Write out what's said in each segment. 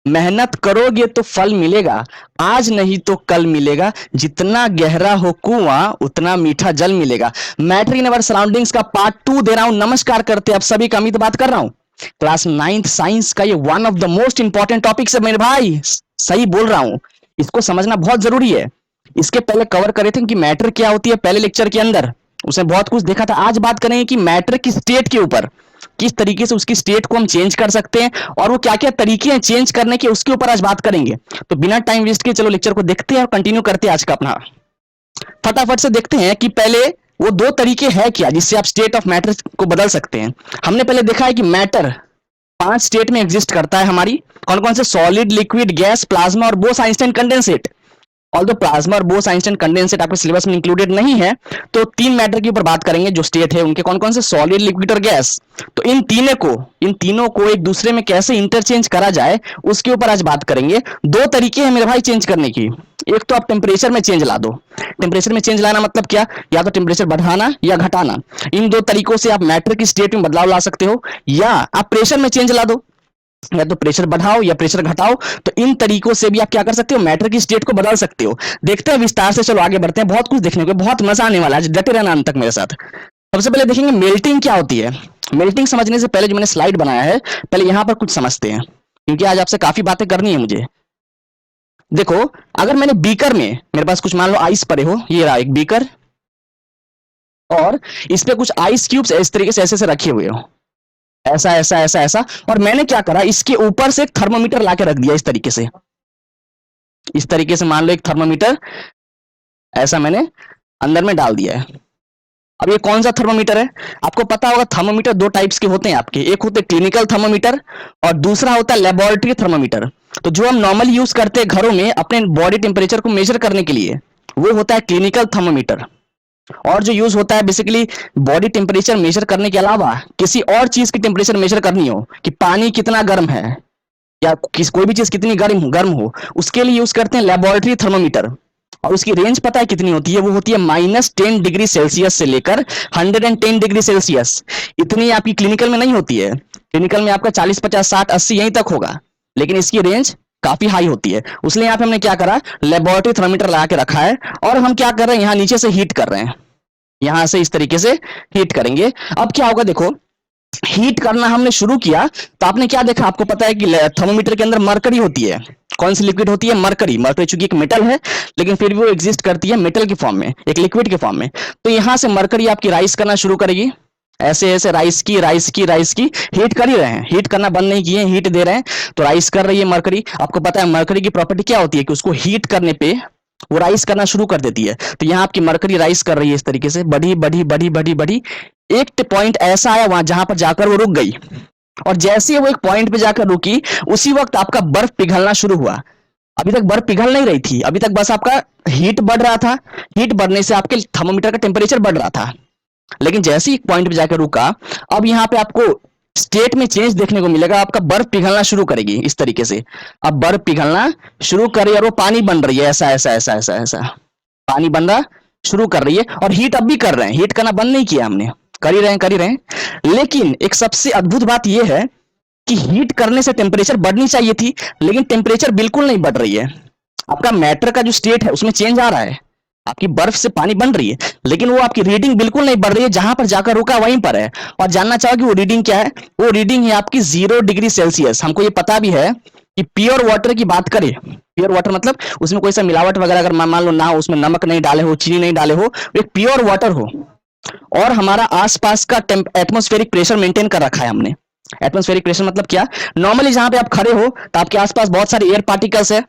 मेहनत करोगे तो फल मिलेगा, आज नहीं तो कल मिलेगा, जितना गहरा हो कुआं उतना मीठा जल मिलेगा। मैटर इन अवर सराउंडिंग्स का पार्ट 2 दे रहा हूं। नमस्कार करते आप सभी का, अमित बात कर रहा हूं। क्लास 9th साइंस का ये one of the most important topic है मेरे भाई, सही बोल रहा हूं। इसको समझना बहुत जरूरी है। इसके पहले कवर करे थे कि मैटर क्या होती है पहले लेक्चर के अंदर, उसमें बहुत कुछ देखा था। आज बात करेंगे कि मैटर की स्टेट के ऊपर, किस तरीके से उसकी स्टेट को हम चेंज कर सकते हैं और वो क्या क्या तरीके हैं चेंज करने के, उसके ऊपर आज बात करेंगे। तो बिना टाइम वेस्ट के चलो लेक्चर को देखते हैं और कंटिन्यू करते हैं आज का अपना। फटाफट से देखते हैं कि पहले वो दो तरीके हैं क्या जिससे आप स्टेट ऑफ मैटर को बदल सकते हैं। हमने पहले देखा है कि मैटर 5 स्टेट में एग्जिस्ट करता है हमारी। कौन कौन से? सॉलिड, लिक्विड, गैस, प्लाज्मा और बोस-आइंस्टाइन कंडेंसेट। ऑल्दो प्लाज्मा और बोस-आइंस्टाइन कंडेंसेट आपके सिलेबस में इंक्लूडेड नहीं है, तो 3 मैटर के ऊपर बात करेंगे जो स्टेट है उनके, कौन कौन से? सॉलिड, लिक्विड और गैस। तो इन तीनों को एक दूसरे में कैसे इंटरचेंज करा जाए उसके ऊपर आज बात करेंगे। दो तरीके हैं मेरे भाई चेंज करने की। एक तो आप टेम्परेचर में चेंज ला दो। टेम्परेचर में चेंज लाना मतलब क्या? या तो टेम्परेचर बढ़ाना या घटाना। इन दो तरीकों से आप मैटर की स्टेट में बदलाव ला सकते हो, या आप प्रेशर में चेंज ला दो, या तो प्रेशर बढ़ाओ या प्रेशर घटाओ। तो इन तरीकों से भी आप क्या कर सकते हो? मैटर की स्टेट को बदल सकते हो। देखते हैं विस्तार से, चलो आगे बढ़ते हैं। बहुत कुछ देखने को, बहुत मजा आने वाला है, डटे रहना अंत तक मेरे साथ। सबसे पहले देखेंगे मेल्टिंग क्या होती है। मेल्टिंग समझने से पहले जो मैंने स्लाइड बनाया है, पहले यहां पर कुछ समझते हैं, क्योंकि आज आपसे काफी बातें करनी है मुझे। देखो, अगर मैंने बीकर में, मेरे पास कुछ मान लो आइस पड़े हो, ये रहा एक बीकर, और इस पे कुछ आइस क्यूब्स इस तरीके से ऐसे से रखे हुए हो, ऐसा ऐसा ऐसा ऐसा, और मैंने क्या करा, इसके ऊपर से एक थर्मोमीटर लाके रख दिया इस तरीके से। इस तरीके से मान लो एक थर्मोमीटर ऐसा मैंने अंदर में डाल दिया है। अब ये कौन सा थर्मोमीटर है? आपको पता होगा थर्मोमीटर दो टाइप्स के होते हैं आपके, एक होते हैं क्लिनिकल थर्मोमीटर और दूसरा होता है लेबोरेटरी थर्मोमीटर। तो जो हम नॉर्मली यूज करते हैं घरों में अपने बॉडी टेम्परेचर को मेजर करने के लिए, वो होता है क्लिनिकल थर्मोमीटर। और जो यूज होता है बेसिकली बॉडी टेम्परेचर मेजर करने के अलावा किसी और चीज की टेम्परेचर मेजर करनी हो, कि पानी कितना गर्म है या कोई भी चीज कितनी गर्म हो, उसके लिए यूज करते हैं लेबोरेटरी थर्मोमीटर। और उसकी रेंज पता है कितनी होती है? वो होती है -10 डिग्री सेल्सियस से लेकर 110 डिग्री सेल्सियस। इतनी आपकी क्लिनिकल में नहीं होती है। क्लिनिकल में आपका 40, 50, 60, 80 यहीं तक होगा, लेकिन इसकी रेंज काफी हाई होती है। उसलिए यहाँ पे हमने क्या करा, लेबोरेटरी थर्मोमीटर लगा के रखा है, और हम क्या कर रहे हैं, यहाँ नीचे से हीट कर रहे हैं, यहां से इस तरीके से हीट करेंगे। अब क्या होगा, देखो हीट करना हमने शुरू किया तो आपने क्या देखा, आपको पता है कि थर्मोमीटर के अंदर मरकरी होती है। कौन सी लिक्विड होती है? मरकरी। मरकरी चूंकि एक मेटल है, लेकिन फिर भी वो एग्जिस्ट करती है मेटल की फॉर्म में, एक लिक्विड के फॉर्म में। तो यहां से मरकरी आपकी राइस करना शुरू करेगी, ऐसे ऐसे राइस की राइस की राइस की, हीट कर ही रहे हैं, हीट करना बंद नहीं किए, हीट दे रहे हैं, तो राइस कर रही है मरकरी। आपको पता है मरकरी की प्रॉपर्टी क्या होती है, कि उसको हीट करने पे वो राइस करना शुरू कर देती है। तो यहाँ आपकी मरकरी राइस कर रही है इस तरीके से, बढ़ी बढ़ी बढ़ी बढ़ी बढ़ी, एक पॉइंट ऐसा आया वहां जहां पर जाकर वो रुक गई। और जैसे ही वो एक पॉइंट पे जाकर रुकी, उसी वक्त आपका बर्फ पिघलना शुरू हुआ। अभी तक बर्फ पिघल नहीं रही थी, अभी तक बस आपका हीट बढ़ रहा था। हीट बढ़ने से आपके थर्मोमीटर का टेम्परेचर बढ़ रहा था, लेकिन जैसे ही एक पॉइंट पे जाकर रुका, अब यहाँ पे आपको स्टेट में चेंज देखने को मिलेगा। आपका बर्फ पिघलना शुरू करेगी इस तरीके से। अब बर्फ पिघलना शुरू कर रही है और वो पानी बन रही है, ऐसा ऐसा ऐसा ऐसा ऐसा पानी बनना शुरू कर रही है। और हीट अब भी कर रहे हैं, हीट करना बंद नहीं किया हमने, कर ही रहे हैं कर ही रहे हैं। लेकिन एक सबसे अद्भुत बात यह है कि हीट करने से टेम्परेचर बढ़नी चाहिए थी, लेकिन टेम्परेचर बिल्कुल नहीं बढ़ रही है। आपका मैटर का जो स्टेट है उसमें चेंज आ रहा है, आपकी बर्फ से पानी बन रही है, लेकिन वो आपकी रीडिंग बिल्कुल नहीं बढ़ रही है, जहां पर जाकर रुका वहीं पर है। और जानना चाहोगे वो रीडिंग क्या है? वो रीडिंग है आपकी 0 डिग्री सेल्सियस। हमको ये पता भी है कि प्योर वाटर की बात करें, प्योर वाटर मतलब उसमें कोई सा मिलावट वगैरह अगर मान लो ना हो, उसमें नमक नहीं डाले हो, चीनी नहीं डाले हो, एक प्योर वाटर हो, और हमारा आसपास का एटमॉस्फेरिक प्रेशर मेंटेन कर रखा है हमने। एटमॉस्फेरिक प्रेशर मतलब क्या? नॉर्मली जहां पे आप खड़े हो तो आपके आसपास बहुत सारे एयर पार्टिकल्स है,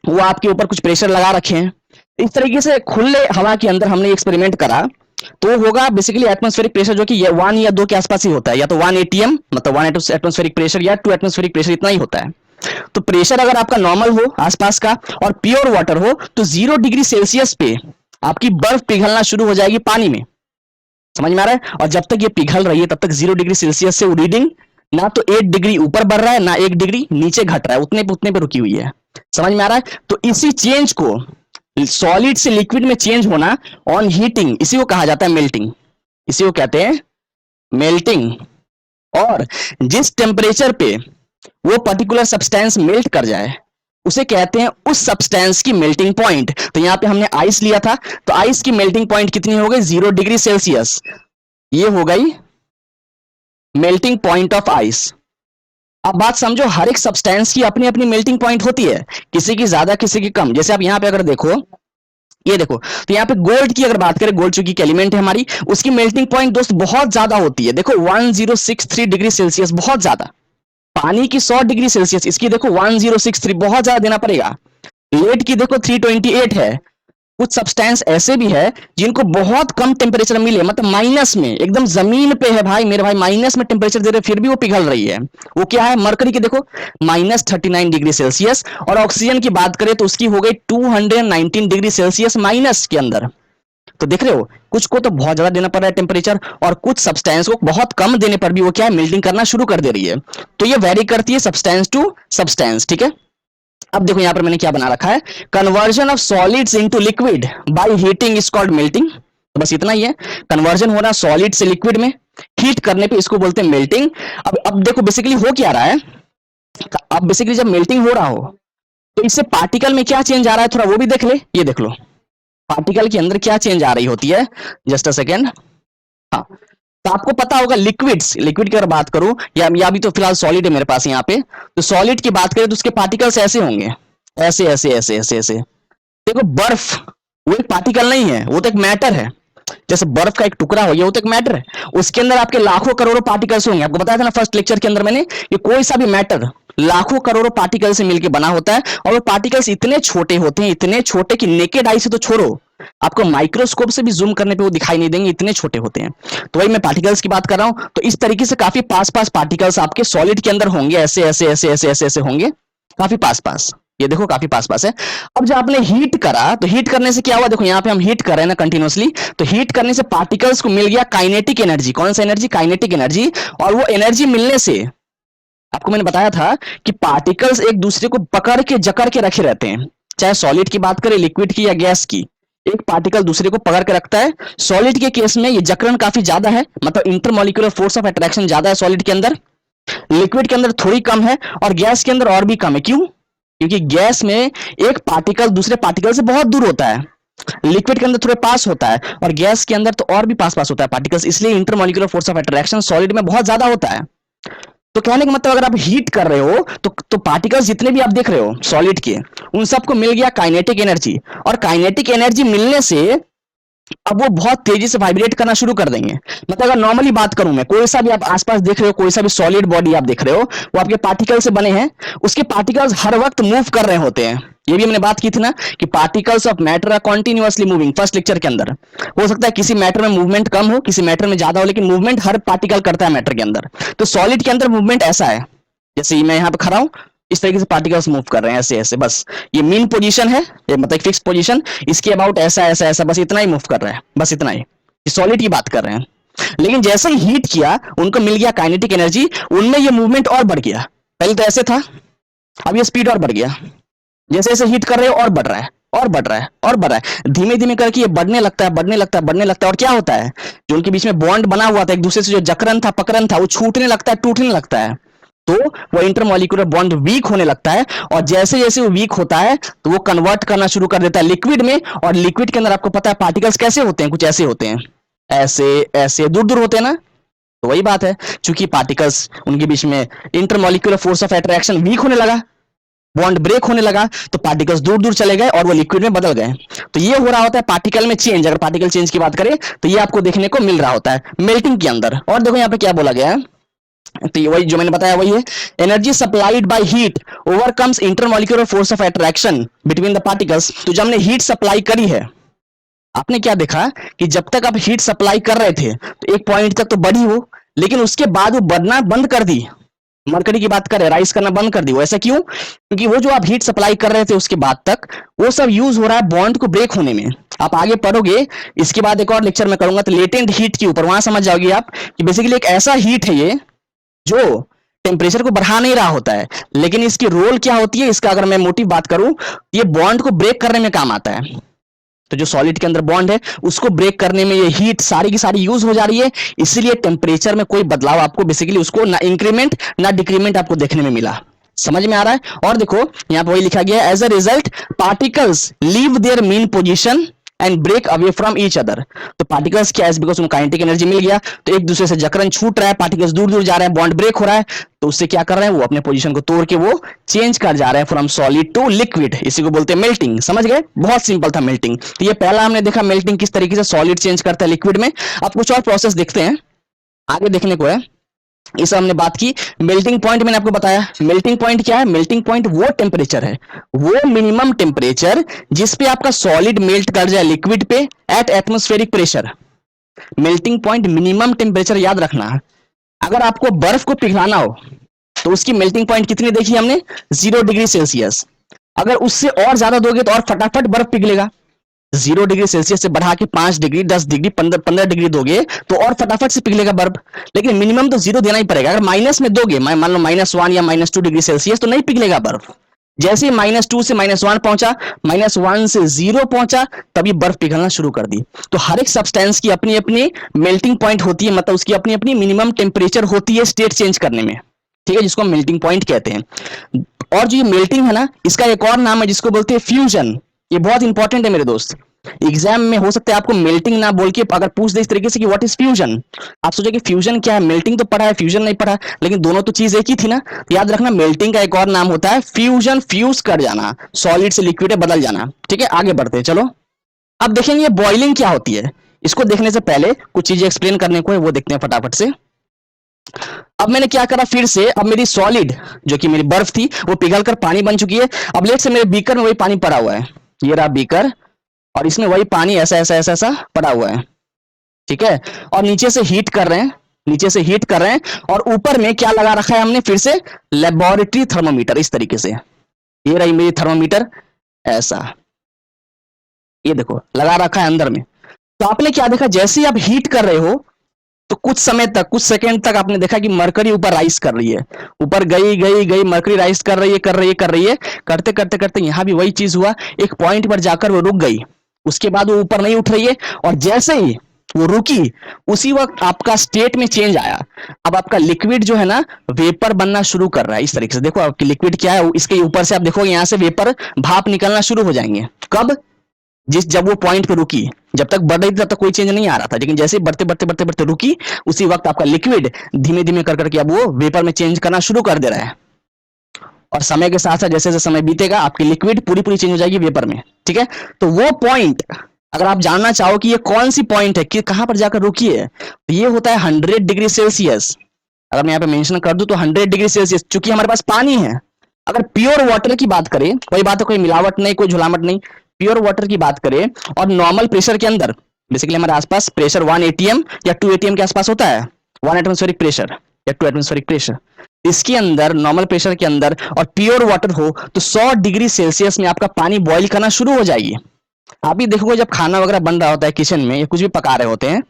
वो आपके ऊपर कुछ प्रेशर लगा रखे हैं। इस तरीके से खुले हवा के अंदर हमने एक्सपेरिमेंट करा, तो होगा बेसिकली एटमॉस्फेरिक प्रेशर जो कि 1 या 2 के आसपास ही होता है, या तो 1 atm मतलब 1 एटमॉस्फेरिक प्रेशर, या 2 एटमॉस्फेरिक प्रेशर, इतना ही होता है। तो प्रेशर अगर आपका नॉर्मल हो आसपास का और प्योर वाटर हो, तो 0 डिग्री सेल्सियस पे आपकी बर्फ पिघलना शुरू हो जाएगी पानी में। समझ में आ रहा है? और जब तक ये पिघल रही है तब तक 0 डिग्री सेल्सियस से वो रीडिंग ना तो 8 डिग्री ऊपर बढ़ रहा है, ना 1 डिग्री नीचे घट रहा है, उतने पे रुकी हुई है। समझ में आ रहा है? तो इसी चेंज को, सॉलिड से लिक्विड में चेंज होना ऑन हीटिंग, इसी को कहा जाता है मेल्टिंग। इसी को कहते हैं मेल्टिंग। और जिस टेम्परेचर पे वो पर्टिकुलर सब्सटेंस मेल्ट कर जाए, उसे कहते हैं उस सब्सटेंस की मेल्टिंग पॉइंट। तो यहां पे हमने आइस लिया था, तो आइस की मेल्टिंग पॉइंट कितनी हो गई? 0 डिग्री सेल्सियस। ये हो गई मेल्टिंग पॉइंट ऑफ आइस। अब बात समझो, हर एक सब्सटेंस की अपनी अपनी मेल्टिंग पॉइंट होती है, किसी की ज्यादा किसी की कम। जैसे आप यहाँ पे अगर देखो, ये देखो, तो यहाँ पे गोल्ड की अगर बात करें, गोल्ड चूंकि एलिमेंट है हमारी, उसकी मेल्टिंग पॉइंट दोस्त बहुत ज्यादा होती है। देखो 1063 डिग्री सेल्सियस, बहुत ज्यादा। पानी की 100 डिग्री सेल्सियस, इसकी देखो 1063, बहुत ज्यादा देना पड़ेगा। लेड की देखो 328 है। कुछ सब्सटेंस ऐसे भी है जिनको बहुत कम टेम्परेचर मिले, मतलब माइनस में, एकदम जमीन पे है भाई मेरे भाई, माइनस में टेम्परेचर दे रहे फिर भी वो पिघल रही है। वो क्या है? मरकरी की देखो -39 डिग्री सेल्सियस। और ऑक्सीजन की बात करें तो उसकी हो गई 219 डिग्री सेल्सियस माइनस के अंदर। तो देख रहे हो, कुछ को तो बहुत ज्यादा देना पड़ रहा है टेम्परेचर, और कुछ सब्सटेंस को बहुत कम देने पर भी वो क्या है? मेल्टिंग करना शुरू कर दे रही है। तो ये वेरी करती है सब्सटेंस टू सब्सटेंस, ठीक है। अब देखो यहां पर मैंने क्या बना रखा है, conversion of solids into liquid by heating is called melting. तो बस इतना ही है, कन्वर्जन हो रहा है सॉलिड से लिक्विड में, हीट करने पे इसको बोलते हैं मेल्टिंग। अब देखो बेसिकली हो क्या रहा है, अब बेसिकली जब मेल्टिंग हो रहा हो तो इससे पार्टिकल में क्या चेंज आ रहा है, थोड़ा वो भी देख ले। ये देख लो पार्टिकल के अंदर क्या चेंज आ रही होती है, जस्ट अ सेकेंड। हाँ, तो आपको पता होगा लिक्विड्स, लिक्विड की अगर बात करूं, या अभी तो फिलहाल सॉलिड है मेरे पास यहाँ पे, तो सॉलिड की बात करें तो उसके पार्टिकल्स ऐसे होंगे, ऐसे ऐसे ऐसे ऐसे ऐसे। देखो बर्फ, वो एक पार्टिकल नहीं है, वो तो एक मैटर है। जैसे बर्फ का एक टुकड़ा हो गया, वो तो एक मैटर है। उसके अंदर आपके लाखों करोड़ों पार्टिकल्स होंगे। आपको बताया था ना फर्स्ट लेक्चर के अंदर मैंने, कि कोई सा भी मैटर लाखों करोड़ों पार्टिकल से मिलकर बना होता है, और वो पार्टिकल्स इतने छोटे होते हैं, इतने छोटे कि नेकेड आई से तो छोड़ो, आपको माइक्रोस्कोप से भी जूम करने पे वो दिखाई नहीं देंगे, इतने छोटे होते हैं। तो वही मैं पार्टिकल्स की बात कर रहा हूं। तो इस तरीके से काफी पास पास पार्टिकल्स आपके सॉलिड के अंदर होंगे, ऐसे ऐसे ऐसे ऐसे ऐसे ऐसे होंगे, काफी पास पास। ये देखो काफी पास पास है। अब जब आपने हीट करा, तो हीट करने से क्या हुआ? देखो यहाँ पे हम हीट कर रहे हैं ना कंटिन्यूअसली, तो हीट करने से पार्टिकल्स को मिल गया काइनेटिक एनर्जी। कौन सा एनर्जी? Kinetic energy. और वो एनर्जी मिलने से, आपको मैंने बताया था कि पार्टिकल्स एक दूसरे को पकड़ के जकड़ के रखे रहते हैं, चाहे सॉलिड की बात करें, लिक्विड की या गैस की, एक पार्टिकल दूसरे को पकड़ के रखता है। सॉलिड के केस में ये जकड़न काफी ज्यादा है, मतलब इंटरमोलिकुलर फोर्स ऑफ अट्रैक्शन ज्यादा है सॉलिड के अंदर, लिक्विड के अंदर थोड़ी कम है, और गैस के अंदर और भी कम है। क्यों? क्योंकि गैस में एक पार्टिकल दूसरे पार्टिकल से बहुत दूर होता है, लिक्विड के अंदर थोड़े पास होता है, और गैस के अंदर तो और भी पास पास होता है पार्टिकल्स, इसलिए intermolecular force of attraction solid में बहुत ज्यादा होता है। तो कहने का मतलब, अगर आप हीट कर रहे हो तो पार्टिकल्स जितने भी आप देख रहे हो सॉलिड के, उन सबको मिल गया काइनेटिक एनर्जी, और काइनेटिक एनर्जी मिलने से अब वो बहुत तेजी से वाइब्रेट करना शुरू कर देंगे। मतलब अगर नॉर्मली बात करूं मैं, कोई सा भी आप आसपास देख रहे हो, कोई सा भी सॉलिड बॉडी आप देख रहे हो, वो आपके पार्टिकल से बने हैं, उसके पार्टिकल्स हर वक्त मूव कर रहे होते हैं। ये भी हमने बात की थी ना, कि particles of matter are continuously moving, first lecture के अंदर। हो सकता है किसी मैटर में मूवमेंट कम हो, किसी मैटर में ज्यादा हो, लेकिन मूवमेंट हर पार्टिकल करता है मैटर के अंदर। तो सॉलिड के अंदर मूवमेंट ऐसा है, जैसे मैं यहाँ पे खड़ा हूं, इस तरीके से पार्टिकल्स मूव कर रहे हैं ऐसे ऐसे, बस ये मीन पोजीशन है, ये मतलब फिक्स पोजीशन, इसके अबाउट ऐसा ऐसा ऐसा, बस इतना ही मूव कर रहा है, बस इतना ही। सॉलिड की बात कर रहे हैं। लेकिन जैसे ही हीट किया, उनको मिल गया काइनेटिक एनर्जी, उनमें ये मूवमेंट और बढ़ गया। पहले तो ऐसे था, अब ये स्पीड और बढ़ गया, जैसे जैसे हीट कर रहे हो और बढ़ रहा है, और बढ़ रहा है, और बढ़ रहा है, धीमे धीमे करके ये बढ़ने लगता है, बढ़ने लगता है, बढ़ने लगता है। और क्या होता है, जो उनके बीच में बॉन्ड बना हुआ था, एक दूसरे से जो जकड़न था, पकड़न था, वो छूटने लगता है, टूटने लगता है। तो वो इंटरमोलिकुलर बॉन्ड वीक होने लगता है, और जैसे जैसे वो वीक होता है, तो वो कन्वर्ट करना शुरू कर देता है लिक्विड में। और लिक्विड के अंदर आपको पता है पार्टिकल्स कैसे होते हैं, कुछ ऐसे होते हैं, ऐसे ऐसे दूर दूर होते हैं ना। तो वही बात है, चूंकि पार्टिकल्स उनके बीच में intermolecular force of attraction weak होने लगा, बॉन्ड ब्रेक होने लगा, तो पार्टिकल्स दूर दूर चले गए और वो लिक्विड में बदल गए। तो ये हो रहा होता है पार्टिकल में चेंज। अगर पार्टिकल चेंज की बात करें तो ये आपको देखने को मिल रहा होता है मेल्टिंग के अंदर। और देखो यहाँ पे क्या बोला गया है, तो ये वही जो मैंने बताया वही है, energy supplied by heat overcomes intermolecular force of attraction between the particles. तो जब हमने हीट सप्लाई करी है, आपने क्या देखा कि जब तक आप हीट सप्लाई कर रहे थे तो एक पॉइंट तक तो बढ़ी हो, लेकिन उसके बाद वो बढ़ना बंद कर दी। मरकरी की बात करें, राइज करना बंद कर दी। वो ऐसा क्यों? क्योंकि वो जो आप हीट सप्लाई कर रहे थे उसके बाद तक, वो सब यूज हो रहा है बॉन्ड को ब्रेक होने में। आप आगे पढ़ोगे, इसके बाद एक और लेक्चर में करूंगा, तो लेटेंट हीट के ऊपर वहां समझ जाओगे आप कि बेसिकली एक ऐसा हीट है ये जो टेम्परेचर को बढ़ा नहीं रहा होता है, लेकिन इसकी रोल क्या होती है, इसका अगर मैं मोटिव बात करूं, ये बॉन्ड को ब्रेक करने में काम आता है। तो जो सॉलिड के अंदर बॉन्ड है उसको ब्रेक करने में ये हीट सारी की सारी यूज हो जा रही है, इसीलिए टेम्परेचर में कोई बदलाव आपको बेसिकली उसको ना इंक्रीमेंट ना डिक्रीमेंट आपको देखने में मिला। समझ में आ रहा है? और देखो यहां पर वही लिखा गया है, as a result particles leave their mean position and break away from each other. तो पार्टिकल्स क्या है, बिकॉज उनको काइनेटिक एनर्जी मिल गया, तो एक दूसरे से जकरन छूट रहा है, पार्टिकल्स दूर दूर जा रहे हैं, बॉन्ड ब्रेक हो रहा है, तो उससे क्या कर रहे हैं, वो अपने पोजीशन को तोड़ के वो चेंज कर जा रहे हैं फ्रॉम सॉलिड टू लिक्विड। इसी को बोलते हैं मेल्टिंग। समझ गए? बहुत सिंपल था मेल्टिंग। तो ये पहला हमने देखा मेल्टिंग किस तरीके से सॉलिड चेंज करता है लिक्विड में। अब कुछ और प्रोसेस देखते हैं, आगे देखने को है। इस हमने बात की मेल्टिंग पॉइंट, मैंने आपको बताया मेल्टिंग पॉइंट क्या है। मेल्टिंग पॉइंट वो टेम्परेचर है, वो मिनिमम टेम्परेचर जिस पे आपका सॉलिड मेल्ट कर जाए लिक्विड पे at atmospheric pressure. Melting point minimum temperature याद रखना। अगर आपको बर्फ को पिघलाना हो तो उसकी मेल्टिंग पॉइंट कितनी देखी हमने, 0 डिग्री सेल्सियस। अगर उससे और ज्यादा दोगे तो और फटाफट बर्फ पिघलेगा। 0 डिग्री सेल्सियस से बढ़ा के 5 डिग्री 10 डिग्री 15 डिग्री दोगे तो और फटाफट से पिघलेगा बर्फ। लेकिन मिनिमम तो 0 देना ही पड़ेगा। अगर माइनस में दोगे, मान लो -1 या -2 डिग्री सेल्सियस, तो नहीं पिघलेगा बर्फ। जैसे -2 से -1 पहुंचा, -1 से 0 पहुंचा, तभी बर्फ पिघलना शुरू कर दी। तो हर एक सब्सटेंस की अपनी अपनी मेल्टिंग पॉइंट होती है, मतलब उसकी अपनी अपनी मिनिमम टेम्परेचर होती है स्टेट चेंज करने में, ठीक है, जिसको हम मेल्टिंग पॉइंट कहते हैं। और जो ये मेल्टिंग है ना, इसका एक और नाम है जिसको बोलते हैं फ्यूजन। ये बहुत इंपॉर्टेंट है मेरे दोस्त। एग्जाम में हो सकता है आपको मेल्टिंग ना बोल के अगर पूछ दे इस तरीके से कि व्हाट इज फ्यूजन, आप सोचे कि फ्यूजन क्या है, मेल्टिंग तो पढ़ा है, फ्यूजन नहीं पढ़ा, लेकिन दोनों तो चीज एक ही थी ना। याद रखना मेल्टिंग का एक और नाम होता है फ्यूजन, फ्यूज कर जाना, सॉलिड से लिक्विड में बदल जाना। ठीक है, आगे बढ़ते हैं, चलो अब देखेंगे बॉइलिंग क्या होती है। इसको देखने से पहले कुछ चीजें एक्सप्लेन करने को है, वो देखते हैं फटाफट से। अब मैंने क्या करा, फिर से अब मेरी सॉलिड जो कि मेरी बर्फ थी वो पिघल कर पानी बन चुकी है। अब लेट से मेरे बीकर में वही पानी पड़ा हुआ है, ये रहा बीकर, और इसमें वही पानी ऐसा ऐसा ऐसा ऐसा पड़ा हुआ है, ठीक है। और नीचे से हीट कर रहे हैं, नीचे से हीट कर रहे हैं, और ऊपर में क्या लगा रखा है हमने, फिर से लेबोरेटरी थर्मोमीटर। इस तरीके से ये रही मेरी थर्मोमीटर, ऐसा ये देखो लगा रखा है अंदर में। तो आपने क्या देखा, जैसे ही आप हीट कर रहे हो तो कुछ समय तक, कुछ सेकंड तक आपने देखा कि मरकरी ऊपर राइज कर रही है, ऊपर गई गई गई, मरकरी राइज कर रही है कर रही है कर रही है, करते करते करते यहां भी वही चीज हुआ, एक पॉइंट पर जाकर वो रुक गई। उसके बाद वो ऊपर नहीं उठ रही है, और जैसे ही वो रुकी उसी वक्त आपका स्टेट में चेंज आया। अब आपका लिक्विड जो है ना वेपर बनना शुरू कर रहा है। इस तरीके से देखो आपकी लिक्विड क्या है, इसके ऊपर से आप देखोगे यहां से वेपर भाप निकलना शुरू हो जाएंगे। कब, जब वो पॉइंट पे रुकी, जब तक बढ़ रही थी तब तक कोई चेंज नहीं आ रहा था, लेकिन जैसे बढ़ते बढ़ते बढ़ते बढ़ते रुकी उसी वक्त आपका लिक्विड धीमे धीमे कर करके अब वो वेपर में चेंज करना शुरू कर दे रहा है। और समय के साथ साथ जैसे जैसे समय बीतेगा आपकी लिक्विड पूरी पूरी चेंज हो जाएगी वेपर में, ठीक है। तो वो पॉइंट अगर आप जानना चाहो कि ये कौन सी पॉइंट है, कि कहां पर जाकर रुकी है, तो ये होता है 100 डिग्री सेल्सियस। अगर मैं यहाँ पे मेंशन कर दूं तो 100 डिग्री सेल्सियस, चूंकि हमारे पास पानी है। अगर प्योर वाटर की बात करें, कोई बात है, कोई मिलावट नहीं, कोई झुलामट नहीं, प्योर वाटर की बात करें और नॉर्मल प्रेशर के अंदर, बेसिकली हमारे आसपास प्रेशर 1 एटीएम या 2 एटीएम के आसपास होता है, 1 एटमॉस्फेरिक प्रेशर या 2 एटमॉस्फेरिक प्रेशर, इसके अंदर नॉर्मल प्रेशर के अंदर और प्योर वाटर हो तो 100 डिग्री सेल्सियस में आपका पानी बॉईल करना शुरू हो जाएगी। आप भी देखोगे जब खाना वगैरह बन रहा होता है किचन में या कुछ भी पका रहे होते हैं,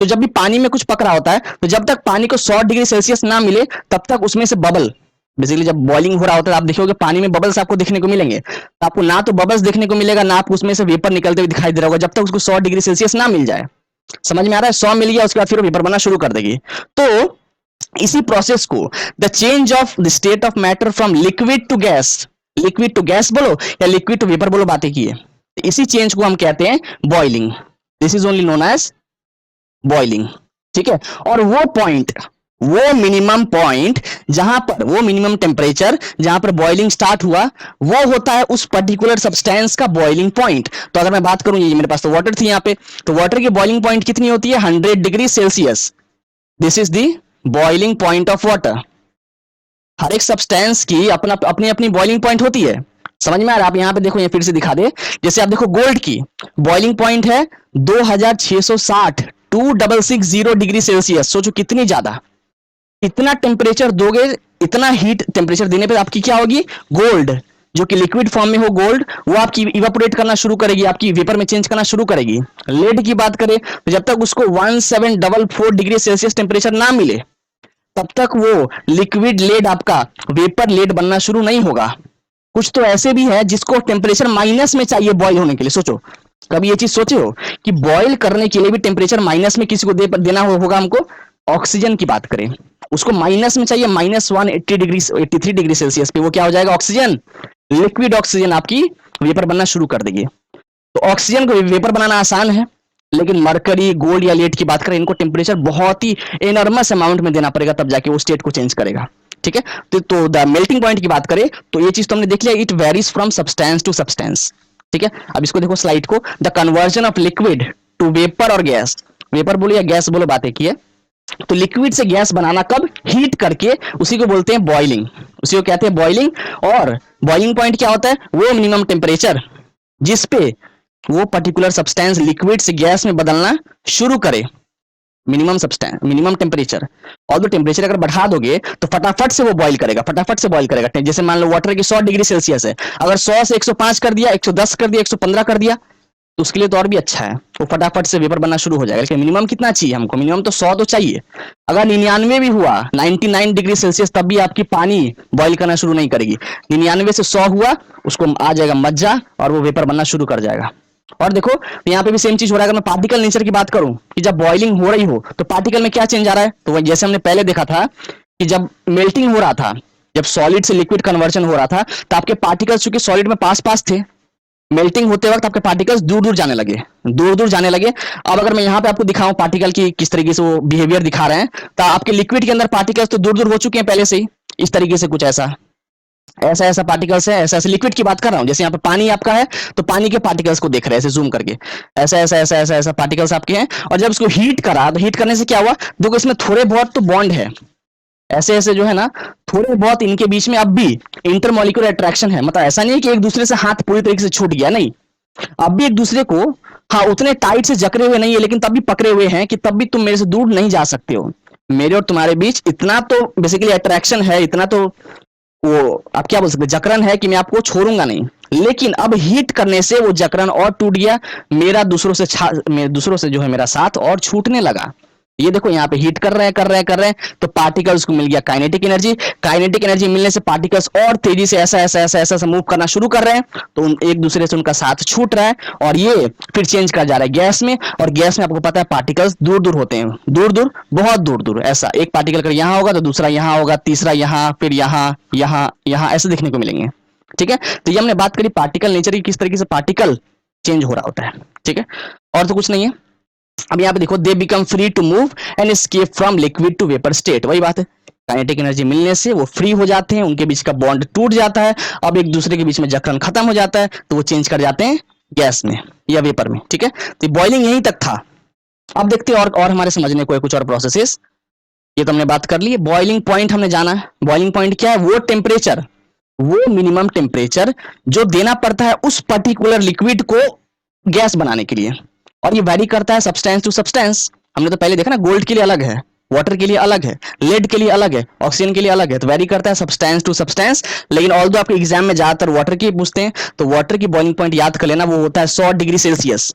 तो जब भी पानी में कुछ पक रहा होता है तो जब तक पानी को 100 डिग्री सेल्सियस ना मिले तब तक उसमें से बबल, बेसिकली जब बॉइलिंग हो रहा होता है आप देखोगे पानी में बबल्स आपको देखने को मिलेंगे। तो आपको ना तो बबल्स देखने को मिलेगा, ना आपको उसमें से वेपर निकलते हुए दिखाई दे रहा होगा, जब तक उसको 100 डिग्री सेल्सियस ना मिल जाए। समझ में आ रहा है? 100 मिल गया उसके बाद फिर वेपर बनना शुरू कर देगी। तो इसी प्रोसेस को the change of the state of matter from liquid to gas, liquid to gas बोलो या लिक्विड टू वेपर बोलो, बातें की है, इसी चेंज को हम कहते हैं boiling. This is only known as boiling, ठीक है। और वो पॉइंट, वो मिनिमम पॉइंट जहां पर, वो मिनिमम टेम्परेचर जहां पर बॉइलिंग स्टार्ट हुआ, वो होता है उस पर्टिकुलर सब्सटेंस का बॉइलिंग पॉइंट। तो अगर मैं बात करूं, ये मेरे पास तो वाटर थी यहाँ पे, तो वाटर की बॉइलिंग पॉइंट कितनी होती है, 100 degree Celsius. This is the boiling point of water. हर एक सब्सटेंस की अपना अपनी अपनी बॉइलिंग पॉइंट होती है। समझ में आ रहा है? आप यहाँ पे देखो, ये फिर से दिखा दे, जैसे आप देखो गोल्ड की बॉइलिंग पॉइंट है 2660, 2660 डिग्री सेल्सियस। सोचो कितनी ज्यादा, इतना टेम्परेचर दोगे, इतना हीट टेम्परेचर देने पे आपकी क्या होगी, गोल्ड जो कि लिक्विड फॉर्म में हो गोल्ड, वो आपकी इवापोरेट करना शुरू करेगी, आपकी वेपर में चेंज करना शुरू करेगी। लेड की बात करें तो जब तक उसको 1744 डिग्री सेल्सियस टेम्परेचर ना मिले तब तक वो लिक्विड लेड आपका वेपर लेड बनना शुरू नहीं होगा। कुछ तो ऐसे भी है जिसको टेम्परेचर माइनस में चाहिए बॉईल होने के लिए। सोचो कभी ये चीज सोचे हो कि बॉईल करने के लिए भी टेम्परेचर माइनस में किसी को देना होगा हमको? ऑक्सीजन की बात करें, उसको माइनस में चाहिए, -180 डिग्री 83 डिग्री सेल्सियस पे वो क्या हो जाएगा? ऑक्सीजन, लिक्विड ऑक्सीजन आपकी वेपर बनना शुरू कर देगी। तो ऑक्सीजन को वेपर बनाना आसान है, लेकिन मरकरी, गोल्ड या लेड की बात करें, इनको टेम्परेचर बहुत ही एनॉर्मस अमाउंट में देना पड़ेगा, तब जाके वो स्टेट को चेंज करेगा। ठीक है, तो द मेल्टिंग पॉइंट की बात करें तो ये चीज तो हमने देख लिया, it varies from substance to substance. ठीक है, अब इसको देखो स्लाइड को, the conversion of liquid to vapour और गैस, वेपर बोलो या गैस बोलो, बात एक ही है। तो लिक्विड से गैस बनाना कब? हीट करके, उसी को बोलते हैं बॉइलिंग, उसी को कहते हैं बॉइलिंग। और बॉइलिंग पॉइंट क्या होता है? वो मिनिमम टेम्परेचर जिसपे वो पर्टिकुलर सब्सटेंस लिक्विड से गैस में बदलना शुरू करे, मिनिमम टेम्परेचर। और वो टेम्परेचर अगर बढ़ा दोगे तो फटाफट से वो बॉईल करेगा, फटाफट से बॉईल करेगा। जैसे मान लो वाटर की 100 डिग्री सेल्सियस है, अगर 100 से 105 कर दिया, 110 कर दिया, 115 कर दिया, तो उसके लिए तो और भी अच्छा है, वो फटाफट से वेपर बनना शुरू हो जाएगा। लेकिन मिनिमम कितना चाहिए हमको? मिनिमम तो 100 तो चाहिए। अगर 99 भी हुआ, 99 डिग्री सेल्सियस, तब भी आपकी पानी बॉईल करना शुरू नहीं करेगी। 99 से 100 हुआ, उसको आ जाएगा मज्जा और वो वेपर बनना शुरू कर जाएगा। और देखो यहाँ पे भी सेम चीज हो रहा है। अगर मैं पार्टिकल नेचर की बात करूं कि जब बॉइलिंग हो रही हो तो पार्टिकल में क्या चेंज आ रहा है, तो जैसे हमने पहले देखा था कि जब मेल्टिंग हो रहा था, जब सॉलिड से लिक्विड कन्वर्जन हो रहा था, तो आपके पार्टिकल्स चूंकि सॉलिड में पास पास थे, मेल्टिंग होते वक्त आपके पार्टिकल्स दूर दूर जाने लगे, दूर दूर जाने लगे। अब अगर मैं यहाँ पे आपको दिखाऊं पार्टिकल की किस तरीके से वो बिहेवियर दिखा रहे हैं, तो आपके लिक्विड के अंदर पार्टिकल्स तो दूर दूर हो चुके हैं पहले से ही, इस तरीके से कुछ ऐसा ऐसा ऐसा पार्टिकल्स है, ऐसा ऐसा लिक्विड की बात कर रहा हूं। जैसे यहाँ पे पानी आपका है, तो पानी के पार्टिकल्स को देख रहे हैं ऐसे जूम करके, ऐसा ऐसा ऐसा ऐसा ऐसा पार्टिकल्स आपके हैं। और जब इसको हीट करा, तो हीट करने से क्या हुआ? देखो इसमें थोड़े बहुत तो बॉन्ड है, ऐसे ऐसे जो है ना, थोड़े बहुत इनके बीच में अब भी इंटरमॉलिक्यूलर अट्रैक्शन है। मतलब ऐसा नहीं है कि एक दूसरे से हाथ पूरी तरीके से छूट गया, नहीं, अब भी एक दूसरे को, हाँ, उतने टाइट से जकड़े हुए नहीं है, लेकिन तब भी पकड़े हुए हैं कि तब भी तुम मेरे से दूर नहीं जा सकते हो। मेरे और तुम्हारे बीच इतना तो बेसिकली अट्रैक्शन है, इतना तो वो आप क्या बोल सकते, जकड़न है कि मैं आपको छोड़ूंगा नहीं। लेकिन अब हीट करने से वो जकड़न और टूट गया, मेरा दूसरों से जो है मेरा साथ और छूटने लगा। ये देखो यहाँ पे हीट कर रहे हैं, तो पार्टिकल्स को मिल गया काइनेटिक एनर्जी। काइनेटिक एनर्जी मिलने से पार्टिकल्स और तेजी से ऐसा ऐसा ऐसा ऐसा मूव करना शुरू कर रहे हैं, तो एक दूसरे से उनका साथ छूट रहा है, और ये फिर चेंज कर जा रहा है गैस में। और गैस में आपको पता है पार्टिकल्स दूर दूर होते हैं, दूर दूर, बहुत दूर दूर। ऐसा एक पार्टिकल अगर यहाँ होगा तो दूसरा यहाँ होगा, तीसरा यहाँ, फिर यहाँ, यहाँ, यहाँ, ऐसे देखने को मिलेंगे। ठीक है, तो ये हमने बात करी पार्टिकल नेचर की, किस तरीके से पार्टिकल चेंज हो रहा होता है। ठीक है, और तो कुछ नहीं है। अब यहाँ पे देखो, they become free to move and escape from liquid to vapour state. वही बात है, काइनेटिक एनर्जी मिलने से वो फ्री हो जाते हैं, उनके बीच का बॉन्ड टूट जाता है, अब एक दूसरे के बीच में जकड़न खत्म हो जाता है, तो वो चेंज कर जाते हैं गैस में या वेपर में। ठीक है, तो बॉइलिंग यहीं तक था। अब देखते हैं और हमारे समझने को है कुछ और प्रोसेसेस। ये तो हमने बात कर ली, बॉइलिंग पॉइंट हमने जाना है। बॉइलिंग पॉइंट क्या है? वो टेम्परेचर, वो मिनिमम टेम्परेचर जो देना पड़ता है उस पर्टिकुलर लिक्विड को गैस बनाने के लिए, और ये वैरी करता है सब्सटेंस टू सब्सटेंस। हमने तो पहले देखा ना, गोल्ड के लिए अलग है, वाटर के लिए अलग है, लेड के लिए अलग है, ऑक्सीजन के लिए अलग है, तो वैरी करता है सब्सटेंस टू सब्सटेंस। लेकिन ऑल्दो आपके एग्जाम में ज्यादातर वाटर की पूछते हैं, तो वाटर की बॉइलिंग पॉइंट याद कर लेना, वो होता है 100 डिग्री सेल्सियस।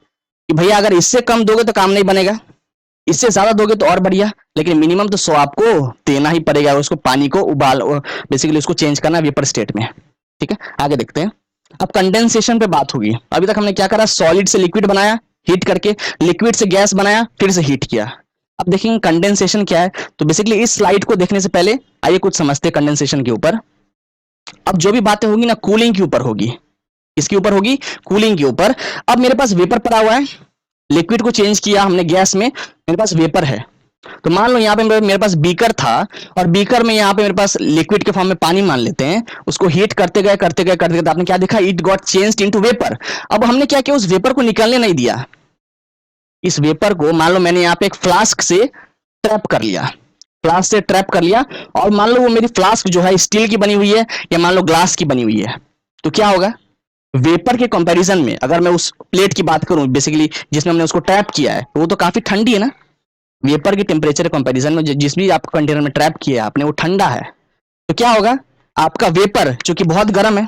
कि भैया अगर इससे कम दोगे तो काम नहीं बनेगा, इससे ज्यादा दोगे तो और बढ़िया, लेकिन मिनिमम तो 100 आपको देना ही पड़ेगा। उसको पानी को उबाल, बेसिकली उसको चेंज करना वेपर स्टेट में। ठीक है, आगे देखते हैं। अब कंडेंसेशन पे बात होगी। अभी तक हमने क्या करा? सॉलिड से लिक्विड बनाया हीट करके, लिक्विड से गैस बनाया, फिर से हीट किया। अब देखेंगे कंडेंसेशन क्या है। तो बेसिकली इस स्लाइड को देखने से पहले आइए कुछ समझते हैं कंडेंसेशन के ऊपर। अब जो भी बातें होगी ना, कूलिंग के ऊपर होगी। इसके ऊपर होगी? कूलिंग के ऊपर। अब मेरे पास वेपर पड़ा हुआ है, लिक्विड को चेंज किया हमने गैस में, मेरे पास वेपर है। तो मान लो यहाँ पे मेरे पास बीकर था, और बीकर में यहाँ पे मेरे पास लिक्विड के फॉर्म में पानी मान लेते हैं, उसको हीट करते गए तो आपने क्या देखा? It got changed into vapour. अब हमने क्या किया? उस वेपर को निकलने नहीं दिया। इस वेपर को मान लो मैंने यहाँ पे एक फ्लास्क से ट्रैप कर लिया, फ्लास्क से ट्रैप कर लिया, और मान लो वो मेरी फ्लास्क जो है स्टील की बनी हुई है या मान लो ग्लास की बनी हुई है, तो क्या होगा? वेपर के कंपैरिजन में अगर मैं उस प्लेट की बात करूं बेसिकली जिसमें हमने उसको ट्रैप किया है, वो तो काफी ठंडी है ना। वेपर के टेम्परेचर कंपैरिजन में जिस भी आप कंटेनर में ट्रैप किया आपने, वो ठंडा है, तो क्या होगा? आपका वेपर चूंकि बहुत गर्म है,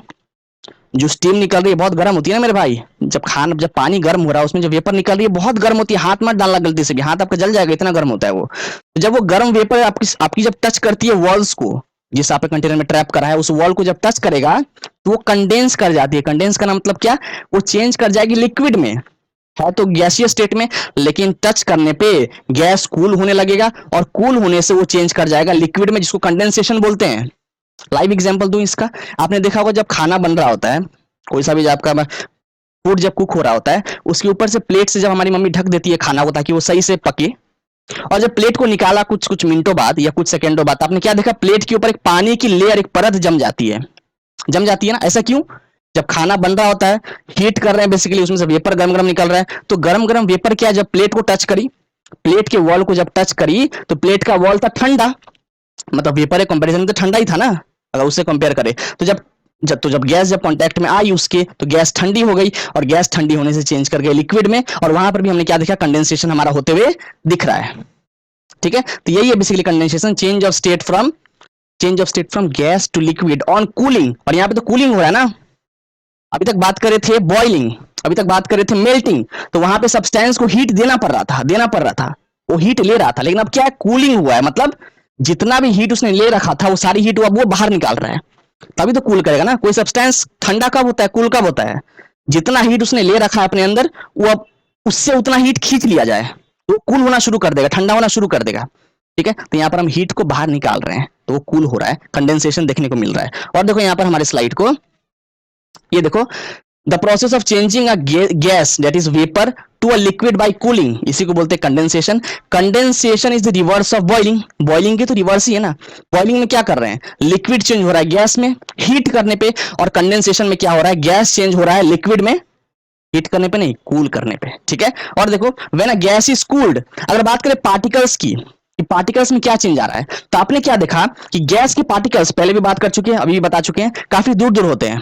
जो स्टीम निकल रही है बहुत गर्म होती है ना मेरे भाई। जब पानी गर्म हो रहा है उसमें जो वेपर निकल रही है बहुत गर्म होती है, हाथ मत डालना गलती से भी, हाथ आपका जल जाएगा, इतना गर्म होता है वो। तो जब वो गर्म वेपर आपकी जब टच करती है वॉल्स को, जिस आपने कंटेनर में ट्रैप करा है, उस वॉल को जब टच करेगा तो वो कंडेंस कर जाती है। कंडेंस करना मतलब क्या? वो चेंज कर जाएगी लिक्विड में। है तो गैसीय स्टेट में, लेकिन टच करने पे गैस कूल होने लगेगा और कूल होने से वो चेंज कर जाएगा लिक्विड में, जिसको कंडेंसेशन बोलते हैं। लाइव एग्जांपल दूं इसका, आपने देखा होगा जब खाना बन रहा होता है, कोई सा भी आपका फूड जब कुक हो रहा होता है, उसके ऊपर से प्लेट से जब हमारी मम्मी ढक देती है खाना को ताकि वो सही से पके, और जब प्लेट को निकाला कुछ कुछ मिनटों बाद या कुछ सेकंडों बाद, आपने क्या देखा, प्लेट के ऊपर एक पानी की लेयर, एक परत जम जाती है ना। ऐसा क्यों? जब खाना बन रहा होता है, हीट कर रहे हैं बेसिकली, उसमें से वेपर गरम गरम निकल रहा है, तो गरम गरम वेपर क्या, जब प्लेट को टच करी, प्लेट के वॉल को जब टच करी, तो प्लेट का वॉल था ठंडा, मतलब वेपर कंपैरिजन में तो ठंडा ही था ना, अगर उससे कंपेयर करें तो जब गैस जब कांटेक्ट में आई उसके, तो गैस ठंडी हो गई, और गैस ठंडी होने से चेंज कर गई लिक्विड में, और वहां पर भी हमने क्या देखा, कंडेंसेशन हमारा होते हुए दिख रहा है। ठीक है, तो यही है basically condensation, change of state from gas to liquid on cooling. और यहाँ पे तो कूलिंग हो रहा है ना, अभी तक बात कर रहे थे बॉइलिंग, अभी तक बात कर रहे थे मेल्टिंग, तो वहां पे सब्सटेंस को हीट देना पड़ रहा था, वो हीट ले रहा था, लेकिन अब क्या है, कूलिंग हुआ है, मतलब जितना भी हीट उसने ले रखा था वो सारी हीट अब वो बाहर निकाल रहा है, तभी तो कूल करेगा ना। कोई सब्सटेंस ठंडा कब होता है, कूल कब होता है, जितना हीट उसने ले रखा है अपने अंदर, वो अब उससे उतना हीट खींच लिया जाए तो कूल होना शुरू कर देगा, ठंडा होना शुरू कर देगा। ठीक है, तो यहाँ पर हम हीट को बाहर निकाल रहे हैं तो वो कूल हो रहा है, कंडेंसेशन देखने को मिल रहा है। और देखो यहाँ पर हमारे स्लाइड को, ये देखो, the process of changing a gas that is vapour to a liquid by cooling, इसी को बोलते हैं condensation. Condensation is the reverse of boiling, boiling की तो रिवर्स ही है ना। बॉइलिंग में क्या कर रहे हैं, लिक्विड चेंज हो रहा है गैस में हीट करने पे, और कंडेंसेशन में क्या हो रहा है, गैस चेंज हो रहा है लिक्विड में हीट करने पे नहीं, कूल करने पे। ठीक है, और देखो when a gas is cooled, अगर बात करें पार्टिकल्स की, पार्टिकल्स में क्या चेंज आ रहा है, तो आपने क्या देखा कि गैस के पार्टिकल्स, पहले भी बात कर चुके हैं, अभी भी बता चुके हैं, काफी दूर दूर होते हैं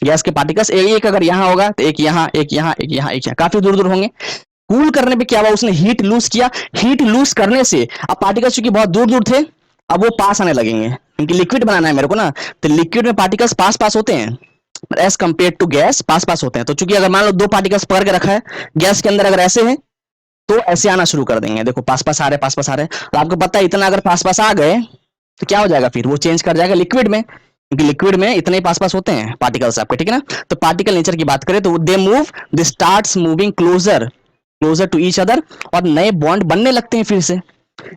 गैस के पार्टिकल्स, एक अगर यहां होगा तो एक यहां, एक यहां, एक यहां, एक यहां, काफी दूर दूर होंगे। कूल करने पे क्या हुआ, उसने हीट लूज किया, हीट लूज करने से अब पार्टिकल्स चूंकि बहुत दूर दूर थे, अब वो पास आने लगेंगे, क्योंकि लिक्विड बनाना है मेरे को ना, तो लिक्विड में पार्टिकल्स पास पास होते हैं एज कंपेयर टू गैस, पास पास होते हैं। तो चूंकि अगर मान लो दो पार्टिकल्स पकड़ के रखा है गैस के अंदर, अगर ऐसे है तो ऐसे आना शुरू कर देंगे, देखो पास पास आ रहे, पास पास आ रहे, तो आपको पता है इतना अगर पास पास आ गए तो क्या हो जाएगा, फिर वो चेंज कर जाएगा लिक्विड में, क्योंकि लिक्विड में इतने ही पास पास होते हैं पार्टिकल्स आपके। ठीक है ना, तो पार्टिकल नेचर की बात करें तो they move, they starts moving closer to each other, और नए बॉन्ड बनने लगते हैं फिर से।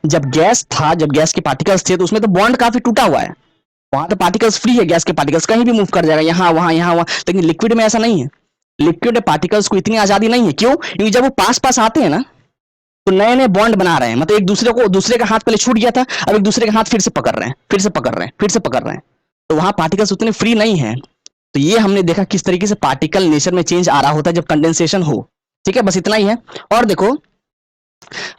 जब गैस था, जब गैस के पार्टिकल्स थे, तो उसमें तो बॉन्ड काफी टूटा हुआ है, वहां तो पार्टिकल्स फ्री है, गैस के पार्टिकल्स कहीं भी मूव कर जाएगा, यहाँ वहां यहाँ वहां, लेकिन लिक्विड में ऐसा नहीं है। लिक्विड में पार्टिकल्स को इतनी आजादी नहीं है, क्यों, क्योंकि जब वो पास पास आते हैं ना, तो नए नए बॉन्ड बना रहे हैं, मतलब एक दूसरे को, दूसरे का हाथ पहले छूट गया था, अब एक दूसरे का हाथ फिर से पकड़ रहे हैं, फिर से पकड़ रहे हैं, फिर से पकड़ रहे हैं, तो वहां पार्टिकल्स उतने फ्री नहीं है। तो ये हमने देखा किस तरीके से पार्टिकल नेचर में चेंज आ रहा होता है जब कंडेंसेशन हो। ठीक है, बस इतना ही है। और देखो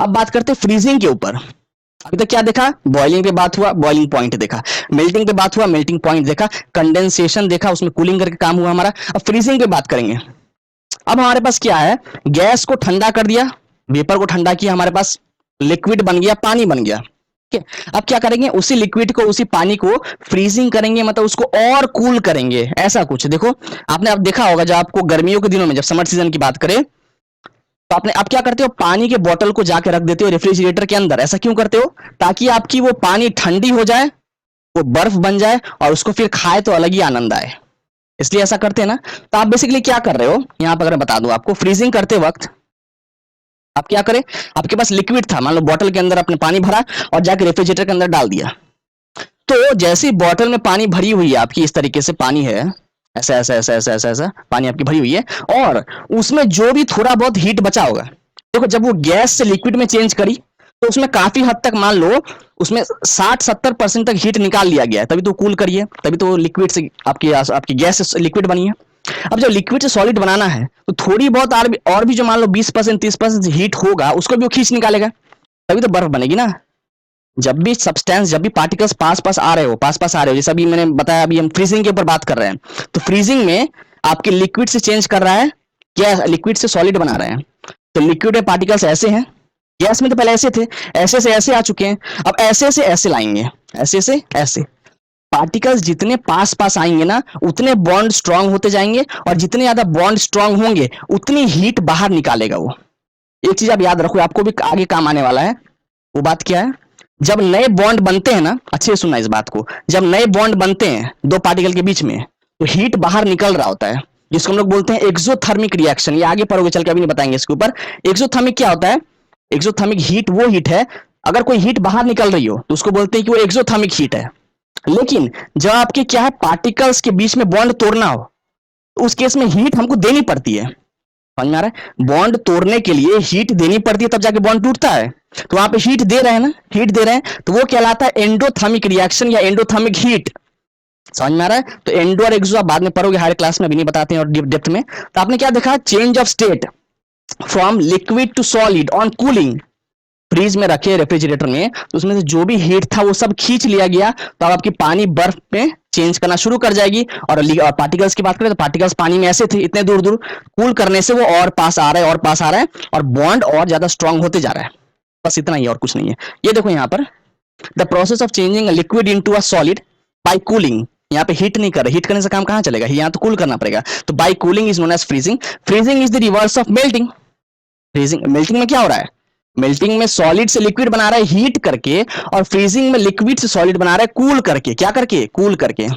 अब बात करते हैं फ्रीजिंग के ऊपर। अभी तक क्या देखा, बॉइलिंग पे बात हुआ, बॉइलिंग पॉइंट देखा, मेल्टिंग पे बात हुआ, मेल्टिंग पॉइंट देखा, कंडेंसेशन देखा, उसमें कूलिंग करके काम हुआ हमारा। अब फ्रीजिंग पे बात करेंगे। अब हमारे पास क्या है, गैस को ठंडा कर दिया, वेपर को ठंडा किया, हमारे पास लिक्विड बन गया, पानी बन गया। ठीक है, अब क्या करेंगे, उसी लिक्विड को, उसी पानी को फ्रीजिंग करेंगे, मतलब उसको और कूल करेंगे, ऐसा कुछ। देखो आपने अब देखा होगा, जब आपको गर्मियों के दिनों में, जब समर सीजन की बात करें, तो आपने आप क्या करते हो, पानी के बोतल को जाके रख देते हो रेफ्रिजरेटर के अंदर। ऐसा क्यों करते हो, ताकि आपकी वो पानी ठंडी हो जाए, वो बर्फ बन जाए, और उसको फिर खाए तो अलग ही आनंद आए, इसलिए ऐसा करते हैं ना। तो आप बेसिकली क्या कर रहे हो, यहां पर अगर बता दूं आपको, फ्रीजिंग करते वक्त आप क्या करें, आपके पास लिक्विड था, मान लो बोतल के अंदर आपने पानी भरा और जाके रेफ्रिजरेटर के अंदर डाल दिया, तो जैसे बोतल में पानी भरी हुई है आपकी, इस तरीके से पानी है, ऐसा ऐसा ऐसा ऐसा ऐसा ऐसा पानी आपकी भरी हुई है, और उसमें जो भी थोड़ा बहुत हीट बचा होगा, देखो जब वो गैस से लिक्विड में चेंज करी, तो उसमें काफी हद तक, मान लो उसमें 60-70% तक हीट निकाल लिया गया है, तभी तो कूल करिए, तभी तो लिक्विड से आपकी गैस से लिक्विड बनी है। अब जब लिक्विड से सॉलिड बनाना है, तो थोड़ी बहुत और भी जो मान लो 20% 30% हीट होगा, उसको भी वो खींच निकालेगा, तभी तो बर्फ बनेगी ना। जब भी सब्सटेंस, जब भी पार्टिकल्स पास पास आ रहे हो, जैसा अभी मैंने बताया, अभी हम फ्रीजिंग के ऊपर बात कर रहे हैं, तो फ्रीजिंग में आपके लिक्विड से चेंज कर रहा है, क्या लिक्विड से सॉलिड बना रहे हैं, तो लिक्विड में पार्टिकल्स ऐसे हैं, गैस में तो पहले ऐसे थे, ऐसे से ऐसे आ चुके हैं, अब ऐसे से ऐसे लाएंगे, ऐसे से ऐसे। पार्टिकल्स जितने पास पास आएंगे ना, उतने बॉन्ड स्ट्रांग होते जाएंगे, और जितने ज्यादा बॉन्ड स्ट्रांग होंगे, उतनी हीट बाहर निकालेगा वो। एक चीज आप याद रखो, आपको भी आगे काम आने वाला है, वो बात क्या है, जब नए बॉन्ड बनते हैं ना, अच्छे से सुनना इस बात को, जब नए बॉन्ड बनते हैं दो पार्टिकल के बीच में, तो हीट बाहर निकल रहा होता है, जिसको हम लोग बोलते हैं एक्सोथर्मिक रिएक्शन। ये आगे पढ़ोगे चल के, अभी नहीं बताएंगे इसके ऊपर। एक्सोथर्मिक क्या होता है? एक्सोथर्मिक हीट वो हीट है, अगर कोई हीट बाहर निकल रही हो तो उसको बोलते हैं कि वो एक्सोथर्मिक हीट है। लेकिन जब आपके क्या है, पार्टिकल्स के बीच में बॉन्ड तोड़ना हो तो उस केस में हीट हमको देनी पड़ती है। समझ में आ रहा है? बॉन्ड तोड़ने के लिए हीट देनी पड़ती है, तब जाके बॉन्ड टूटता है। तो वहां पे हीट दे रहे हैं ना, हीट दे रहे हैं, तो वो कहलाता है एंडोथर्मिक रिएक्शन या एंडोथर्मिक हीट। समझ में आ रहा है? तो एंडो और एक्सो आप बाद में पढ़ोगे हायर क्लास में, अभी नहीं बताते हैं और डेप्थ में। तो आपने क्या देखा? Change of state from liquid to solid on cooling. Fridge में रखे रेफ्रिजरेटर में, तो उसमें से जो भी हीट था वो सब खींच लिया गया, तो अब आपकी पानी बर्फ में चेंज करना शुरू कर जाएगी। और पार्टिकल्स की बात करें तो पार्टिकल्स पानी में ऐसे थे इतने दूर दूर, कूल करने से वो और पास आ रहा है और पास आ रहा है, और बॉन्ड और ज्यादा स्ट्रांग होते जा रहा है। बस इतना ही और कुछ नहीं है। ये देखो यहाँ पर, the process of changing liquid into a solid bye cooling. यहाँ पे हीट नहीं कर रहे, हीट करने से काम कहाँ चलेगा, यहाँ तो कूल करना पड़ेगा। तो by cooling is known as freezing. Freezing is the reverse of melting. Freezing, melting में क्या हो रहा है? मेल्टिंग में सॉलिड से लिक्विड बना रहा है हीट करके, और फ्रीजिंग में लिक्विड से सॉलिड बना रहा है कूल करके। क्या करके? कूल करके।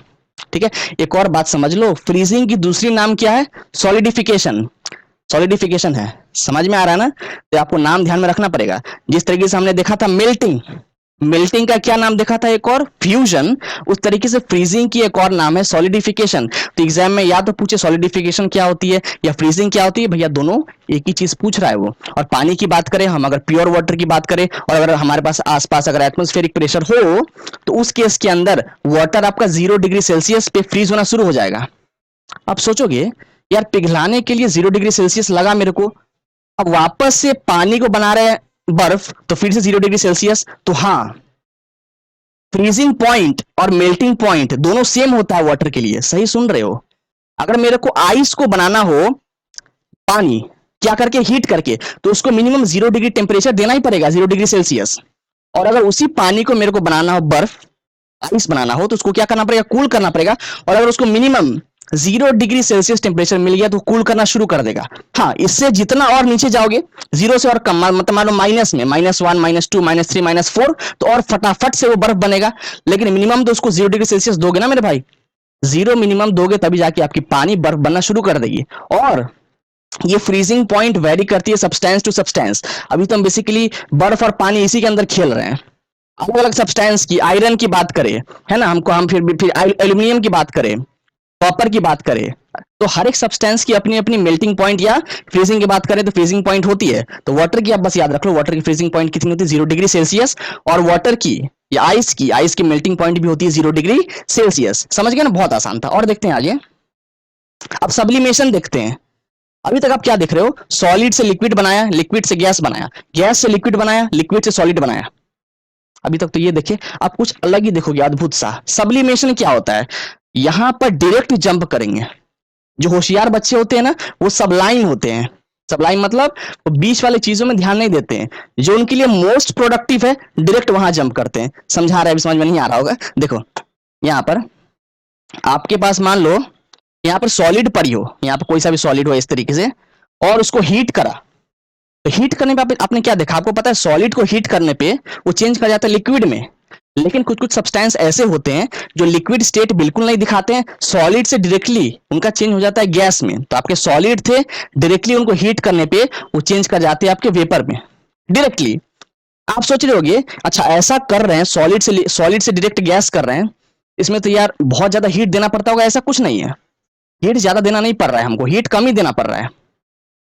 ठीक है, एक और बात समझ लो, फ्रीजिंग की दूसरी नाम क्या है? सॉलिडिफिकेशन। सॉलिडिफिकेशन है, समझ में आ रहा है ना? तो आपको नाम ध्यान में रखना पड़ेगा। जिस तरीके से हमने देखा था मेल्टिंग, मेल्टिंग का क्या नाम देखा था एक और? फ्यूजन। उस तरीके से फ्रीजिंग की एक और नाम है सॉलिडिफिकेशन। तो एग्जाम में या तो पूछे सॉलिडिफिकेशन क्या होती है या फ्रीजिंग क्या होती है, भैया दोनों एक ही चीज पूछ रहा है वो। और पानी की बात करें हम, अगर प्योर वाटर की बात करें, और अगर हमारे पास आसपास अगर एटमॉस्फेरिक प्रेशर हो, तो उस केस के अंदर वाटर आपका 0 डिग्री सेल्सियस पे फ्रीज होना शुरू हो जाएगा। आप सोचोगे यार पिघलाने के लिए 0 डिग्री सेल्सियस लगा मेरे को, अब वापस से पानी को बना रहे हैं बर्फ, तो फिर से 0 डिग्री सेल्सियस। तो हाँ, फ्रीजिंग पॉइंट और मेल्टिंग पॉइंट दोनों सेम होता है वाटर के लिए। सही सुन रहे हो? अगर मेरे को आइस को बनाना हो पानी क्या करके? हीट करके, तो उसको मिनिमम 0 डिग्री टेम्परेचर देना ही पड़ेगा, 0 डिग्री सेल्सियस। और अगर उसी पानी को मेरे को बनाना हो बर्फ, आइस बनाना हो, तो उसको क्या करना पड़ेगा? कूल करना पड़ेगा। और अगर उसको मिनिमम 0 डिग्री सेल्सियस टेम्परेचर मिल गया तो कूल करना शुरू कर देगा। हाँ, इससे जितना और नीचे जाओगे, 0 से और कम, मतलब मान लो माइनस में, -1, -2, -3, -4, तो और फटाफट से वो बर्फ बनेगा। लेकिन मिनिमम तो उसको 0 डिग्री सेल्सियस दोगे ना मेरे भाई, 0 मिनिमम दोगे तभी जाके आपकी पानी बर्फ बनना शुरू कर देगी। और ये फ्रीजिंग पॉइंट वेरी करती है सब्सटेंस टू सब्सटेंस। अभी तो हम बेसिकली बर्फ और पानी इसी के अंदर खेल रहे हैं। अलग अलग सब्सटेंस की, आयरन की बात करें, है ना, हमको हम फिर एल्यूमिनियम की बात करें, कॉपर की बात करें, तो हर एक सब्सटेंस की अपनी अपनी मेल्टिंग पॉइंट, या फ्रीजिंग की बात करें तो फ्रीजिंग पॉइंट होती है। तो वाटर की आप बस याद रख लो, वाटर की फ्रीजिंग पॉइंट कितनी होती है? 0 डिग्री सेल्सियस। और वाटर की या आइस की मेल्टिंग पॉइंट भी होती है 0 डिग्री सेल्सियस। समझ गए ना? बहुत आसान था। और देखते हैं आगे, अब सब्लिमेशन देखते हैं। अभी तक आप क्या देख रहे हो? सॉलिड से लिक्विड बनाया, लिक्विड से गैस बनाया, गैस से लिक्विड बनाया, लिक्विड से सॉलिड बनाया। अभी तक तो ये देखिए, आप कुछ अलग ही देखोगे, अद्भुत सा। सब्लिमेशन क्या होता है? यहां पर डायरेक्ट जंप करेंगे। जो होशियार बच्चे होते हैं ना, वो सबलाइन होते हैं। सबलाइन मतलब वो बीच वाले चीजों में ध्यान नहीं देते हैं। जो उनके लिए मोस्ट प्रोडक्टिव है, डायरेक्ट वहां जंप करते हैं। समझा रहा है? समझ में नहीं आ रहा होगा? देखो यहां पर आपके पास मान लो यहाँ पर सॉलिड पड़ी हो, यहाँ पर कोई सा भी सॉलिड हो इस तरीके से, और उसको हीट करा, तो हीट करने पे आपने क्या देखा? आपको पता है सॉलिड को हीट करने पे वो चेंज कर जाता है लिक्विड में। लेकिन कुछ कुछ सब्सटेंस ऐसे होते हैं जो लिक्विड स्टेट बिल्कुल नहीं दिखाते हैं, सॉलिड से डायरेक्टली उनका चेंज हो जाता है गैस में। तो आपके सॉलिड थे, डायरेक्टली उनको हीट करने पे वो चेंज कर जाते हैं आपके वेपर में डायरेक्टली। आप सोच रहे होगे अच्छा ऐसा कर रहे हैं, सॉलिड से डायरेक्ट गैस कर रहे हैं, इसमें तो यार बहुत ज्यादा हीट देना पड़ता होगा। ऐसा कुछ नहीं है, हीट ज्यादा देना नहीं पड़ रहा है हमको, हीट कम ही देना पड़ रहा है।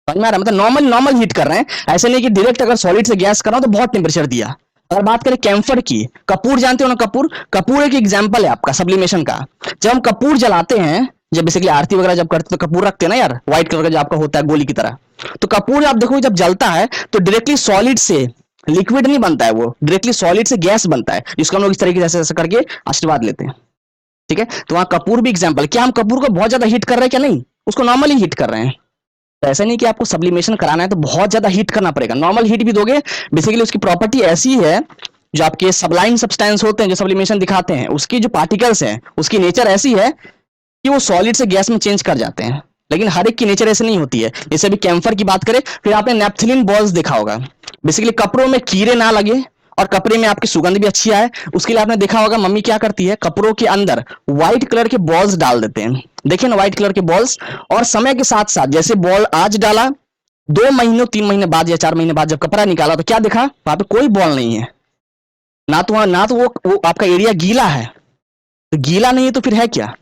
समझ में आ रहा है? मतलब नॉर्मल हीट कर रहे हैं, ऐसे नहीं कि डायरेक्ट अगर सॉलिड से गैस कर रहा हूं तो बहुत टेम्परेचर दिया। अगर बात करें कैम्फर की, कपूर जानते हो ना? कपूर एक एग्जांपल है आपका सब्लिमेशन का। जब हम कपूर जलाते हैं, जब बेसिकली आरती वगैरह जब करते तो कपूर रखते हैं ना यार, व्हाइट कलर का जो आपका होता है गोली की तरह, तो कपूर आप देखो जब जलता है तो डायरेक्टली सॉलिड से लिक्विड नहीं बनता है, वो डायरेक्टली सॉलिड से गैस बनता है, जिसको हम लोग इस तरीके से ऐसे करके आशीर्वाद लेते हैं। ठीक है, तो वहां कपूर भी एग्जाम्पल। क्या हम कपूर को बहुत ज्यादा हीट कर रहे हैं? क्या नहीं, उसको नॉर्मली हीट कर रहे हैं। तो ऐसा नहीं कि आपको सब्लिमेशन कराना है तो बहुत ज्यादा हीट करना पड़ेगा, नॉर्मल हीट भी दोगे। बेसिकली उसकी प्रॉपर्टी ऐसी है, जो आपके सबलाइन सब्सटेंस होते हैं जो सब्लिमेशन दिखाते हैं, उसकी जो पार्टिकल्स हैं उसकी नेचर ऐसी है कि वो सॉलिड से गैस में चेंज कर जाते हैं। लेकिन हर एक की नेचर ऐसे नहीं होती है। जैसे भी कैम्फर की बात करें, फिर आपने नेपथिलीन बॉल्स देखा होगा। बेसिकली कपड़ों में कीड़े ना लगे और कपड़े में आपकी सुगंध भी अच्छी आए, उसके लिए आपने देखा होगा मम्मी क्या करती है, कपड़ों के अंदर व्हाइट कलर के बॉल्स डाल देते हैं, देखिए ना व्हाइट कलर के बॉल्स। और समय के साथ साथ जैसे बॉल आज डाला, 2 महीनों 3 महीने बाद या 4 महीने बाद जब कपड़ा निकाला तो क्या देखा, वहां पे कोई बॉल नहीं है, ना तो वो आपका एरिया गीला है, तो गीला नहीं है तो फिर है क्या,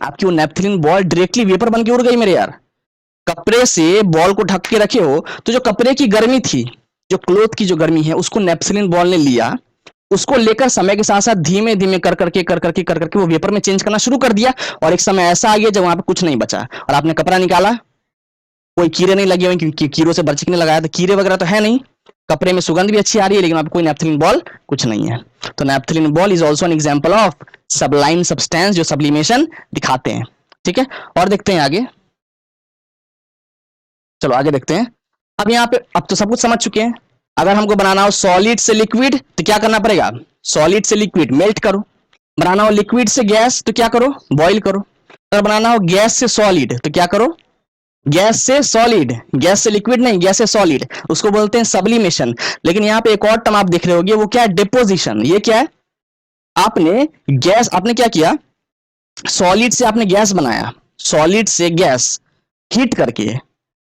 आपकी वो नेपथलीन बॉल डायरेक्टली वेपर बन के उड़ गई मेरे यार। कपड़े से बॉल को ढक के रखे हो तो जो कपड़े की गर्मी थी, जो क्लोथ की जो गर्मी है, उसको नेपथलीन बॉल ने लिया, उसको लेकर समय के साथ साथ धीमे धीमे कर करके वो वेपर में चेंज करना शुरू कर दिया। और एक समय ऐसा आ गया जब वहां पे कुछ नहीं बचा और आपने कपड़ा निकाला, कोई कीड़े नहीं लगे हुए, क्योंकि कीड़ों से बचने लगाया तो कीड़े वगैरह तो है नहीं, कपड़े में सुगंध भी अच्छी आ रही है, लेकिन वहां पे कोई नेपथलीन बॉल कुछ नहीं है। तो naphthalene ball is also an example of sublime substance, जो सब्लिमेशन दिखाते हैं। ठीक है, और देखते हैं आगे, चलो आगे देखते हैं। अब यहाँ पे अब तो सब कुछ समझ चुके हैं। अगर हमको बनाना हो सॉलिड से लिक्विड तो क्या करना पड़ेगा, सॉलिड से लिक्विड मेल्ट करो। बनाना हो लिक्विड से गैस तो क्या करो, बॉईल करो। अगर बनाना हो गैस से सॉलिड तो क्या करो, गैस से सॉलिड, गैस से लिक्विड नहीं, गैस से सॉलिड, उसको बोलते हैं सब्लिमेशन। लेकिन यहाँ पे एक और टर्म आप देख रहे होगे, वो क्या है, डिपोजिशन। ये क्या है, आपने क्या किया, सॉलिड से आपने गैस बनाया, सॉलिड से गैस हीट करके,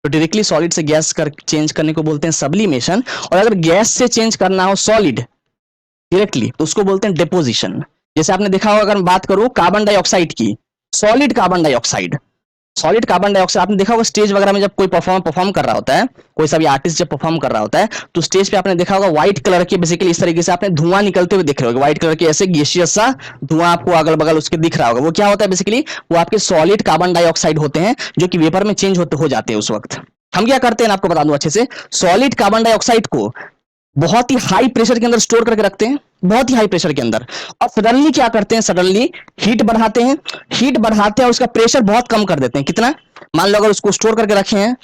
तो डायरेक्टली सॉलिड से गैस चेंज करने को बोलते हैं सब्लिमेशन। और अगर गैस से चेंज करना हो सॉलिड डायरेक्टली तो उसको बोलते हैं डिपोजिशन। जैसे आपने देखा होगा, अगर मैं बात करूं कार्बन डाइऑक्साइड की, solid carbon dioxide, solid carbon dioxide आपने देखा होगा स्टेज वगैरह में जब कोई परफॉर्म कर रहा होता है, कोई सा भी आर्टिस्ट जब परफॉर्म कर रहा होता है, तो स्टेज पे आपने देखा होगा व्हाइट कलर के, बेसिकली इस तरीके से आपने धुआं निकलते हुए दिख रहे होगा, व्हाइट कलर के ऐसे गैसियस सा धुआं आपको अगल बगल उसके दिख रहा होगा। वो क्या होता है, बेसिकली वो आपके सॉलिड कार्बन डाइऑक्साइड होते हैं, जो कि वेपर में चेंज हो जाते हैं उस वक्त। हम क्या करते हैं आपको बता दूं अच्छे से, सॉलिड कार्बन डाइऑक्साइड को बहुत ही हाई प्रेशर के अंदर स्टोर करके रखते हैं, बहुत ही हाई प्रेशर के अंदर, और सडनली क्या करते हैं, सडनली हीट बढ़ाते हैं, हीट बढ़ाते हैं और उसका प्रेशर बहुत कम कर देते हैं। कितना, मान लो अगर उसको स्टोर करके रखे हैं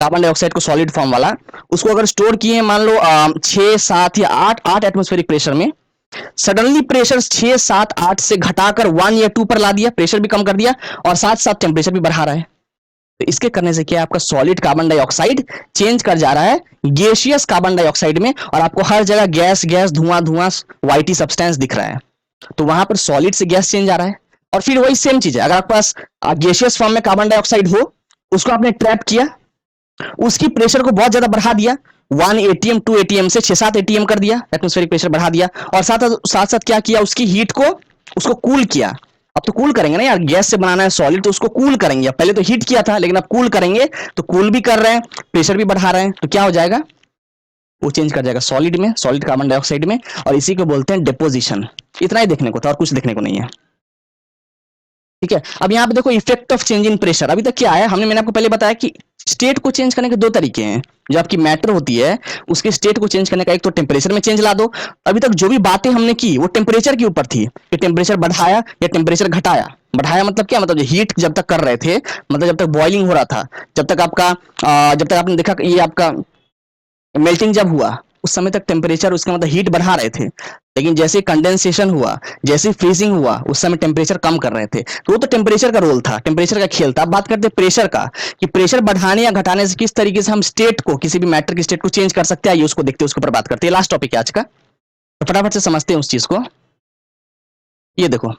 कार्बन डाइऑक्साइड को सॉलिड फॉर्म वाला, उसको अगर स्टोर किए मान लो 6 7 या 8 एटमॉस्फेरिक प्रेशर में, सडनली प्रेशर 6 7 8 से घटाकर 1 या 2 पर ला दिया, प्रेशर भी कम कर दिया और साथ साथ टेम्परेचर भी बढ़ा रहा है। तो इसके करने से क्या है, आपका सॉलिड कार्बन डाइऑक्साइड चेंज कर जा रहा है गैसियस कार्बन डाइऑक्साइड में, और आपको हर जगह गैस गैस धुआं धुआं व्हाइटी सब्सटेंस दिख रहा है। तो वहां पर सॉलिड से गैस चेंज आ रहा है। और फिर वही सेम चीज है, अगर आपके पास गैसियस फॉर्म में कार्बन डाइऑक्साइड हो, उसको आपने ट्रैप किया, उसकी प्रेशर को बहुत ज्यादा बढ़ा दिया, 1 एटीएम 2 एटीएम से 6 7 एटीएम कर दिया, एटमॉस्फेरिक प्रेशर बढ़ा दिया, और साथ साथ क्या किया, उसकी हीट को उसको कूल किया। अब तो कूल करेंगे ना यार, गैस से बनाना है सॉलिड तो उसको कूल करेंगे, पहले तो हीट किया था लेकिन अब कूल करेंगे, तो कूल भी कर रहे हैं, प्रेशर भी बढ़ा रहे हैं, तो क्या हो जाएगा, वो चेंज कर जाएगा सॉलिड में, सॉलिड कार्बन डाइऑक्साइड में, और इसी को बोलते हैं डिपोजिशन। इतना ही देखने को था और कुछ देखने को नहीं है। ठीक है, अब यहाँ पे देखो effect of change in pressure. अभी तक क्या है, मैंने आपको पहले बताया कि स्टेट को चेंज करने के 2 तरीके हैं। जो आपकी मैटर होती है उसके स्टेट को चेंज करने का एक तो टेम्परेचर में चेंज ला दो। अभी तक जो भी बातें हमने की वो टेम्परेचर के ऊपर थी कि टेम्परेचर बढ़ाया या टेम्परेचर घटाया। बढ़ाया मतलब क्या, मतलब हीट जब तक कर रहे थे, मतलब जब तक बॉइलिंग हो रहा था, जब तक आपने देखा ये आपका मेल्टिंग जब हुआ उस समय तक टेम्परेचर, उसका मतलब हीट बढ़ा रहे थे। लेकिन जैसे कंडेंसेशन हुआ, जैसे फ्रीजिंग हुआ, उस समय टेम्परेचर कम कर रहे थे। तो वो तो टेम्परेचर का रोल था, टेम्परेचर का खेल था। अब बात करते हैं प्रेशर का, कि प्रेशर बढ़ाने या घटाने से किस तरीके से हम स्टेट को, किसी भी मैटर की स्टेट को चेंज कर सकते हैं, ये उसको देखते हैं, उसके ऊपर बात करते हैं। लास्ट टॉपिक है आज का, तो फटाफट से समझते हैं उस चीज को। ये देखो,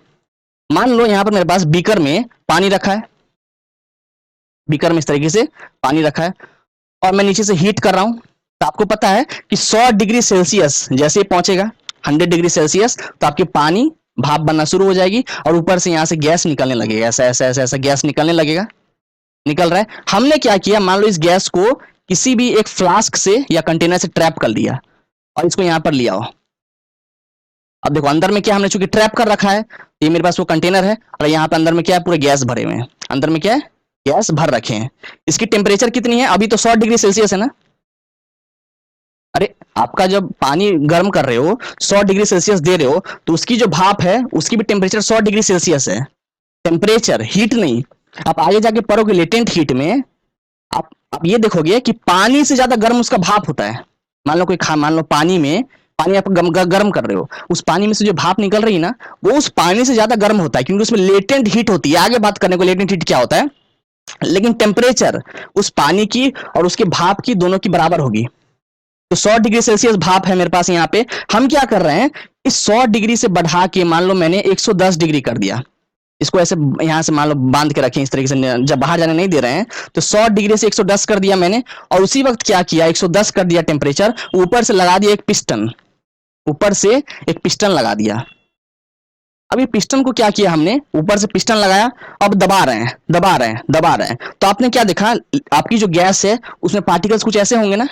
मान लो यहां पर मेरे पास बीकर में पानी रखा है, बीकर में इस तरीके से पानी रखा है, और मैं नीचे से हीट कर रहा हूं। तो आपको पता है कि 100 डिग्री सेल्सियस जैसे ही पहुंचेगा 100 डिग्री सेल्सियस, तो आपके पानी भाप बनना शुरू हो जाएगी, और ऊपर से यहां से गैस निकलने लगेगा, ऐसा ऐसा ऐसा ऐसा गैस निकलने लगेगा, निकल रहा है। हमने क्या किया, मान लो इस गैस को किसी भी एक फ्लास्क से या कंटेनर से ट्रैप कर लिया और इसको यहां पर लिया हो। अब देखो अंदर में क्या हमने चूंकि ट्रैप कर रखा है, ये मेरे पास वो कंटेनर है, और यहाँ पे अंदर में क्या है, पूरे गैस भरे हुए हैं। अंदर में क्या है, गैस भर रखे हैं। इसकी टेम्परेचर कितनी है, अभी तो 100 डिग्री सेल्सियस है ना। अरे आपका जब पानी गर्म कर रहे हो 100 डिग्री सेल्सियस दे रहे हो, तो उसकी जो भाप है उसकी भी टेम्परेचर 100 डिग्री सेल्सियस है। टेम्परेचर, हीट नहीं। आप आगे जाके पढ़ोगे लेटेंट हीट में, आप ये देखोगे कि पानी से ज्यादा गर्म उसका भाप होता है। मान लो पानी आप गर्म कर रहे हो, उस पानी में से जो भाप निकल रही है ना, वो उस पानी से ज्यादा गर्म होता है, क्योंकि उसमें लेटेंट हीट होती है। आगे बात करने को लेटेंट हीट क्या होता है, लेकिन टेम्परेचर उस पानी की और उसके भाप की दोनों की बराबर होगी। तो 100 डिग्री सेल्सियस भाप है मेरे पास यहाँ पे। हम क्या कर रहे हैं, इस 100 डिग्री से बढ़ा के मान लो मैंने 110 डिग्री कर दिया। इसको ऐसे यहां से मान लो बांध के रखें इस तरीके से, जब बाहर जाने नहीं दे रहे हैं, तो 100 डिग्री से 110 कर दिया मैंने। और उसी वक्त क्या किया, 110 कर दिया टेम्परेचर, ऊपर से लगा दिया एक पिस्टन, ऊपर से एक पिस्टन लगा दिया। अब ये पिस्टन को क्या किया हमने, ऊपर से पिस्टन लगाया, अब दबा रहे हैं दबा रहे हैं दबा रहे हैं। तो आपने क्या देखा, आपकी जो गैस है उसमें पार्टिकल्स कुछ ऐसे होंगे ना,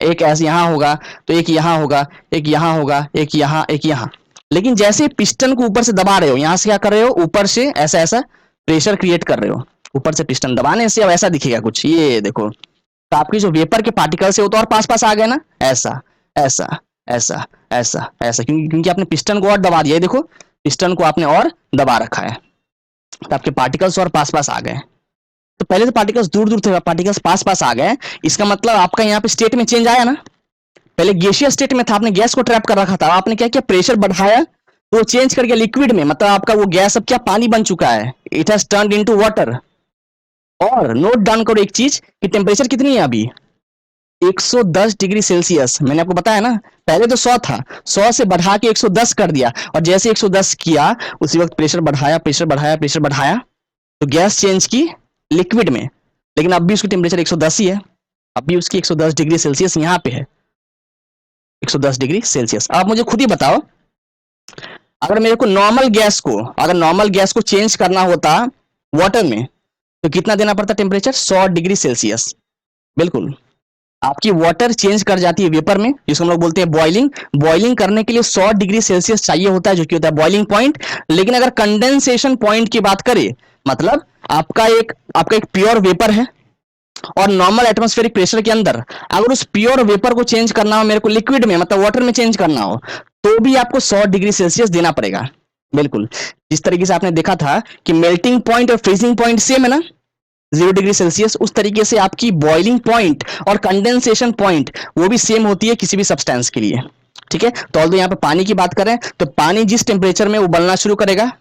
एक ऐसे यहां होगा, तो एक यहां होगा, एक यहां होगा, एक यहां, एक यहां। लेकिन जैसे पिस्टन को ऊपर से दबा रहे हो, यहां से क्या कर रहे हो, ऊपर से ऐसा ऐसा प्रेशर क्रिएट कर रहे हो, ऊपर से पिस्टन दबाने से अब ऐसा दिखेगा कुछ, ये देखो। तो आपकी जो वेपर के पार्टिकल्स है वो तो और पास पास आ गए ना, ऐसा ऐसा ऐसा ऐसा ऐसा, क्योंकि आपने पिस्टन को और दबा दिया, देखो पिस्टन को आपने और दबा रखा है, तो आपके पार्टिकल्स और पास पास आ गए। तो पहले तो पार्टिकल्स दूर दूर थे, पार्टिकल्स पास पास आ गए। इसका मतलब आपका यहाँ पे स्टेट में चेंज आया ना, पहले गैसियस स्टेट में था, आपने गैस को ट्रैप कर रखा था, आपने क्या किया, प्रेशर बढ़ाया तो चेंज कर गया लिक्विड में, मतलब आपका वो गैस अब क्या पानी बन चुका है, it has turned into water. और नोट डाउन करो एक चीज कि टेम्परेचर कितनी है अभी, 110 डिग्री सेल्सियस। मैंने आपको बताया ना, पहले तो 100 था, 100 से बढ़ा के 110 कर दिया, और जैसे 110 किया उसी वक्त प्रेशर बढ़ाया प्रेशर बढ़ाया प्रेशर बढ़ाया, तो गैस चेंज की लिक्विड में। लेकिन अब भी उसकी टेम्परेचर 110 ही है, अब भी उसकी 110 डिग्री सेल्सियस यहाँ पे है, 110 डिग्री सेल्सियस। अब मुझे खुद ही बताओ, अगर मेरे को नॉर्मल गैस को, अगर नॉर्मल गैस को चेंज करना होता वाटर में, तो कितना देना पड़ता टेम्परेचर, 100 डिग्री सेल्सियस। बिल्कुल, आपकी वाटर चेंज कर जाती है वेपर में, जिसको हम लोग बोलते हैं बॉइलिंग। बॉइलिंग करने के लिए 100 डिग्री सेल्सियस चाहिए होता है, जो कि होता है बॉइलिंग पॉइंट। लेकिन अगर कंडेंसेशन पॉइंट की बात करें, मतलब आपका एक प्योर वेपर है, और नॉर्मल एटमॉस्फेरिक प्रेशर के अंदर अगर उस प्योर वेपर को चेंज करना हो मेरे को लिक्विड में, मतलब वाटर में चेंज करना हो, तो भी आपको 100 डिग्री सेल्सियस देना पड़ेगा। बिल्कुल, जिस तरीके से आपने देखा था कि मेल्टिंग पॉइंट और फ्रीजिंग पॉइंट सेम है ना, 0 डिग्री सेल्सियस, उस तरीके से आपकी बॉइलिंग पॉइंट और कंडेंसेशन पॉइंट वो भी सेम होती है किसी भी सब्सटेंस के लिए। ठीक है, तो ऑल्दो यहाँ पे पानी की बात करें तो पानी जिस टेम्परेचर में उबलना शुरू करेगा,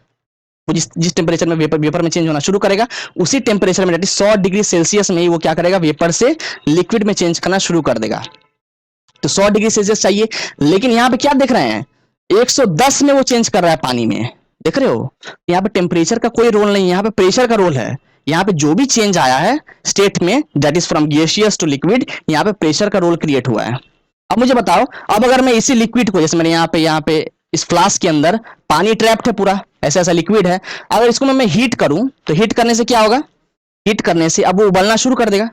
वो जिस टेम्परेचर में वेपर में चेंज होना शुरू करेगा, उसी टेम्परेचर में 100 डिग्री सेल्सियस में ही वो क्या करेगा, वेपर से लिक्विड में चेंज करना शुरू कर देगा। तो 100 डिग्री सेल्सियस चाहिए, लेकिन यहाँ पे क्या देख रहे हैं, 110 में वो चेंज कर रहा है पानी में, देख रहे हो। यहाँ पे टेम्परेचर का कोई रोल नहीं, यहाँ पे प्रेशर का रोल है। यहाँ पे जो भी चेंज आया है स्टेट में, that is from gaseous to liquid, यहाँ पे प्रेशर का रोल क्रिएट हुआ है। अब मुझे बताओ, अब अगर मैं इसी लिक्विड को, जैसे मैंने यहाँ पे इस फ्लास्क के अंदर पानी ट्रैप्ड है पूरा, ऐसा ऐसा लिक्विड है, अगर इसको मैं हीट करूं, तो हीट करने से क्या होगा, हीट करने से अब वो उबलना शुरू कर देगा।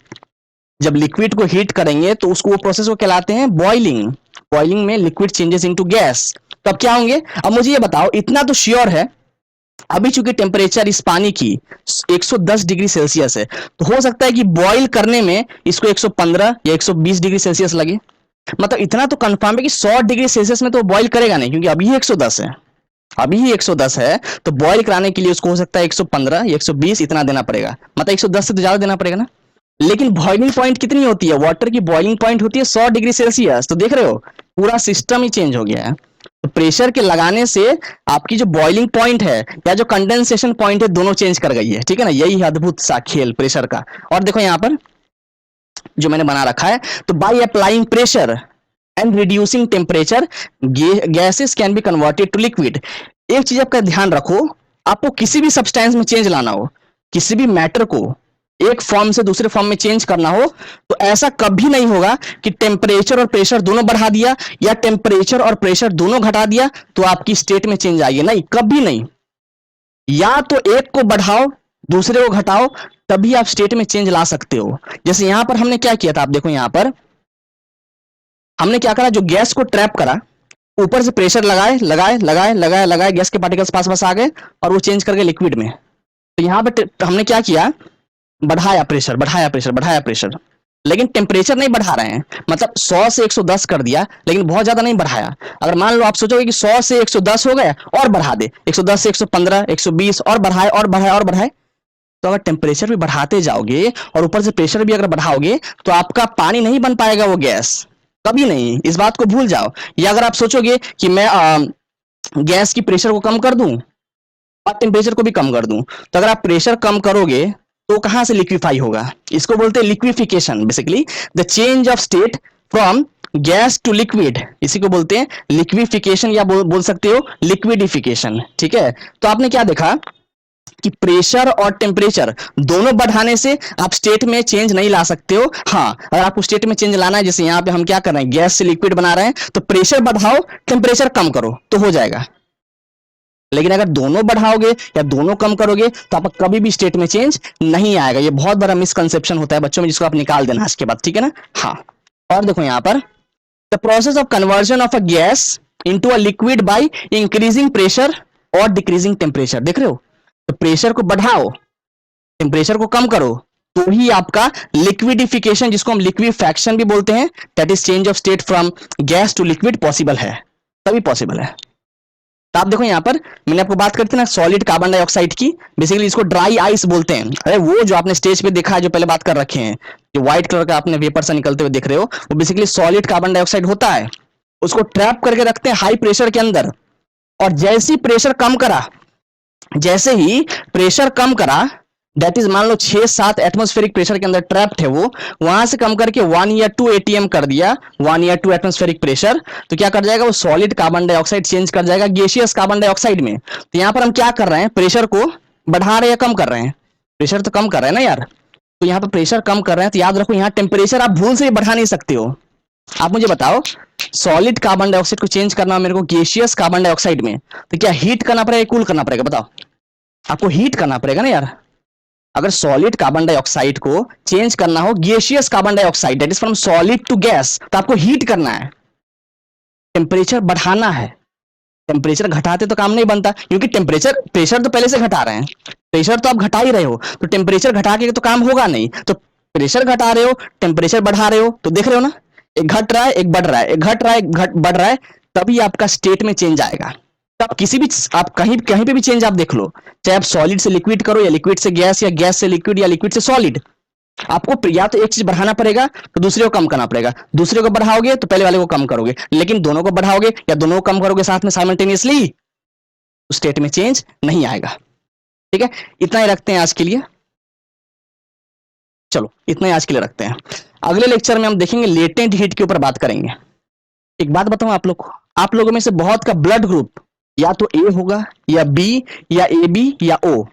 जब लिक्विड को हीट करेंगे तो उसको, वो प्रोसेस को कहलाते हैं बॉइलिंग। बॉइलिंग में लिक्विड चेंजेस इनटू गैस। तो अब क्या होंगे, अब मुझे ये बताओ, इतना तो श्योर है, अभी चूंकि टेम्परेचर इस पानी की 110 डिग्री सेल्सियस है, तो हो सकता है कि बॉईल करने में इसको 115 या 120 डिग्री सेल्सियस लगे। मतलब इतना तो कंफर्म है कि 100 डिग्री सेल्सियस में तो बॉईल करेगा नहीं, क्योंकि अभी 110 है, अभी ही 110 है, तो बॉईल कराने के लिए उसको हो सकता है 115 या 120 इतना देना पड़ेगा, मतलब 110 से तो ज्यादा देना पड़ेगा ना। लेकिन बॉइलिंग पॉइंट कितनी होती है, वाटर की बॉइलिंग पॉइंट होती है 100 डिग्री सेल्सियस। तो देख रहे हो, पूरा सिस्टम ही चेंज हो गया है। तो प्रेशर के लगाने से आपकी जो बॉइलिंग पॉइंट है या जो कंडेंसेशन पॉइंट है, दोनों चेंज कर गई है। ठीक है ना, यही है अद्भुत सा खेल प्रेशर का। और देखो यहाँ पर जो मैंने बना रखा है, तो by applying pressure and reducing temperature gases can be converted to liquid. एक चीज आपका ध्यान रखो, आपको किसी भी सब्सटेंस में चेंज लाना हो, किसी भी मैटर को एक फॉर्म से दूसरे फॉर्म में चेंज करना हो, तो ऐसा कभी नहीं होगा कि टेम्परेचर और प्रेशर दोनों बढ़ा दिया या टेम्परेचर और प्रेशर दोनों घटा दिया तो आपकी स्टेट में चेंज आएगी, नहीं, कभी नहीं। या तो एक को बढ़ाओ दूसरे को घटाओ, तभी आप स्टेट में चेंज ला सकते हो। जैसे यहां पर हमने क्या किया था, आप देखो यहां पर हमने क्या करा, जो गैस को ट्रैप करा, ऊपर से प्रेशर लगाए लगाए लगाए लगाए लगाए, गैस के पार्टिकल्स पास पास आ गए और वो चेंज कर गए लिक्विड में। तो यहाँ पे हमने क्या किया, बढ़ाया प्रेशर बढ़ाया प्रेशर बढ़ाया प्रेशर, लेकिन टेम्परेचर नहीं बढ़ा रहे हैं। मतलब 100 से 110 कर दिया, लेकिन बहुत ज्यादा नहीं बढ़ाया। अगर मान लो आप सोचोगे कि 100 से 110 हो गया और बढ़ा दे, 110 से 115 120 और बढ़ाए और बढ़ाए और बढ़ाए, तो अगर टेम्परेचर भी बढ़ाते जाओगे और ऊपर से प्रेशर भी अगर बढ़ाओगे, तो आपका पानी नहीं बन पाएगा वो गैस, कभी नहीं, इस बात को भूल जाओ। या अगर आप सोचोगे कि मैं गैस की प्रेशर को कम कर दूं और टेम्परेचर को भी कम कर दूं, तो अगर आप प्रेशर कम करोगे तो कहां से लिक्विफाई होगा, इसको बोलते हैं liquefaction. Basically the change of state from gas to liquid, इसी को बोलते हैं लिक्विफिकेशन या बोल सकते हो लिक्विडिफिकेशन। ठीक है, तो आपने क्या देखा कि प्रेशर और टेम्परेचर दोनों बढ़ाने से आप स्टेट में चेंज नहीं ला सकते हो। हाँ, अगर आपको स्टेट में चेंज लाना है, जैसे यहां पे हम क्या कर रहे हैं, गैस से लिक्विड बना रहे हैं, तो प्रेशर बढ़ाओ टेम्परेचर कम करो तो हो जाएगा। लेकिन अगर दोनों बढ़ाओगे या दोनों कम करोगे तो आप कभी भी स्टेट में चेंज नहीं आएगा। ये बहुत बड़ा मिसकंसेप्शन होता है बच्चों में, जिसको आप निकाल देना इसके बाद। ठीक है ना। हाँ, और देखो यहां पर the process of conversion of a gas into a liquid by increasing pressure और डिक्रीजिंग टेम्परेचर। देख रहे हो, तो प्रेशर को बढ़ाओ टेम्परेचर को कम करो तो ही आपका लिक्विडिफिकेशन, जिसको हम लिक्विफैक्शन भी बोलते हैं, that is change of state from gas to liquid, possible है, तभी पॉसिबल है। तो आप देखो यहां पर मैंने आपको बात करते ना सॉलिड कार्बन डाइऑक्साइड की, बेसिकली इसको ड्राई आइस बोलते हैं। अरे वो जो आपने स्टेज पे देखा है, जो पहले बात कर रखे हैं, जो व्हाइट कलर का आपने वेपर से निकलते हुए देख रहे हो, वो बेसिकली सॉलिड कार्बन डाइऑक्साइड होता है। उसको ट्रैप करके रखते हैं हाई प्रेशर के अंदर, और जैसे ही प्रेशर कम करा, दैट इज मान लो 6-7 एटमॉस्फेरिक प्रेशर के अंदर ट्रैप्ड है वो, वहां से कम करके 1 या 2 एटीएम कर दिया, 1 या 2 एटमॉस्फेरिक प्रेशर, तो क्या कर जाएगा वो सॉलिड कार्बन डाइऑक्साइड चेंज कर जाएगा गैसियस कार्बन डाइऑक्साइड में। तो यहां पर हम क्या कर रहे हैं, प्रेशर को बढ़ा रहे हैं या कम कर रहे हैं, प्रेशर तो कम कर रहे हैं ना यार। तो यहाँ पर प्रेशर कम कर रहे हैं, तो याद रखो यहाँ टेम्परेचर आप भूल से बढ़ा नहीं सकते हो। आप मुझे बताओ, सॉलिड कार्बन डाइऑक्साइड को चेंज करना मेरे को गैसियस कार्बन डाइऑक्साइड में, तो क्या हीट करना पड़ेगा, कूल करना पड़ेगा, बताओ। आपको हीट करना पड़ेगा ना यार। अगर सॉलिड कार्बन डाइऑक्साइड को चेंज करना हो gaseous carbon dioxide, that is from solid to gas, तो आपको हीट करना है, टेम्परेचर बढ़ाना है। टेम्परेचर घटाते तो काम नहीं बनता, क्योंकि प्रेशर तो पहले से घटा रहे हैं, प्रेशर तो आप घटा ही रहे हो, तो टेम्परेचर घटा के तो काम होगा नहीं। तो प्रेशर घटा रहे हो, टेम्परेचर बढ़ा रहे हो, तो देख रहे हो ना, एक घट रहा है एक बढ़ रहा है, एक घट रहा है एक बढ़ रहा है, तभी आपका स्टेट में चेंज आएगा। आप किसी भी, आप कहीं कहीं पे भी चेंज आप देख लो, चाहे आप सॉलिड से लिक्विड करो या लिक्विड से गैस या गैस से लिक्विड या लिक्विड से सॉलिड, आपको या तो एक चीज बढ़ाना पड़ेगा तो दूसरे को कम करना पड़ेगा, दूसरे को बढ़ाओगे तो पहले वाले को कम करोगे, लेकिन दोनों को बढ़ाओगे या दोनों को कम करोगे साथ में साइमल्टेनियसली, तो स्टेट में चेंज नहीं आएगा। ठीक है, इतना ही रखते हैं आज के लिए। चलो इतना ही आज के लिए रखते हैं। अगले लेक्चर में हम देखेंगे लेटेंट हीट के ऊपर बात करेंगे। एक बात बताऊं आप लोग को, आप लोगों में से बहुत का ब्लड ग्रुप या तो ए होगा या बी या ए बी या ओ,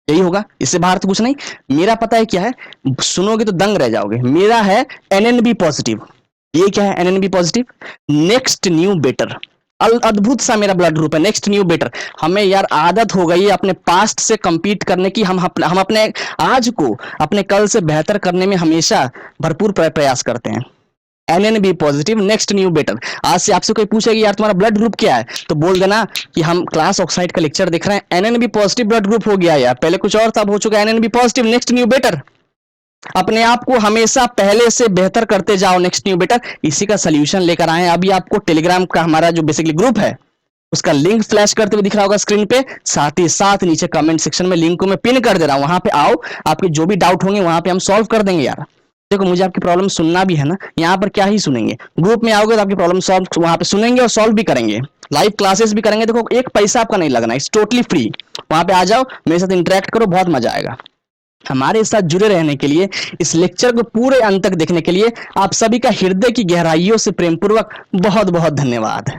यही होगा, इससे बाहर तो कुछ नहीं। मेरा पता है क्या है, सुनोगे तो दंग रह जाओगे, मेरा है एनएनबी पॉजिटिव। ये क्या है NNB positive, next new better, अद्भुत सा मेरा ब्लड ग्रुप है, नेक्स्ट न्यू बेटर। हमें यार आदत हो गई है अपने पास्ट से compete करने की, हम अपने आज को अपने कल से बेहतर करने में हमेशा भरपूर प्रयास करते हैं। NNB positive, next new better. आज से आपसे कोई पूछेगी यार तुम्हारा ब्लड ग्रुप क्या है, तो बोल देना कि हम क्लास ऑक्साइड का लेक्चर देख रहे हैं, एनएनबी पॉजिटिव ब्लड ग्रुप हो गया यार, पहले कुछ और था, अब हो चुका है NNB positive, next new better. अपने आप को हमेशा पहले से बेहतर करते जाओ, नेक्स्ट न्यू बेटर। इसी का सोल्यूशन लेकर आए हैं। अभी आपको टेलीग्राम का हमारा जो बेसिकली ग्रुप है, उसका लिंक फ्लैश करते हुए दिख रहा होगा स्क्रीन पे, साथ ही साथ नीचे कमेंट सेक्शन में लिंक को मैं पिन कर दे रहा हूं, वहां पे आओ, आपके जो भी डाउट होंगे वहां पे हम सॉल्व कर देंगे यार। देखो मुझे आपकी प्रॉब्लम सुनना भी है ना, यहाँ पर क्या ही सुनेंगे, ग्रुप में आओगे तो आपकी प्रॉब्लम सॉल्व वहां पे सुनेंगे और सॉल्व भी करेंगे, लाइव क्लासेस भी करेंगे। देखो एक पैसा आपका नहीं लगना, इट्स टोटली फ्री। वहां पे आ जाओ, मेरे साथ इंटरेक्ट करो, बहुत मजा आएगा। हमारे साथ जुड़े रहने के लिए, इस लेक्चर को पूरे अंत तक देखने के लिए आप सभी का हृदय की गहराइयों से प्रेमपूर्वक बहुत बहुत धन्यवाद।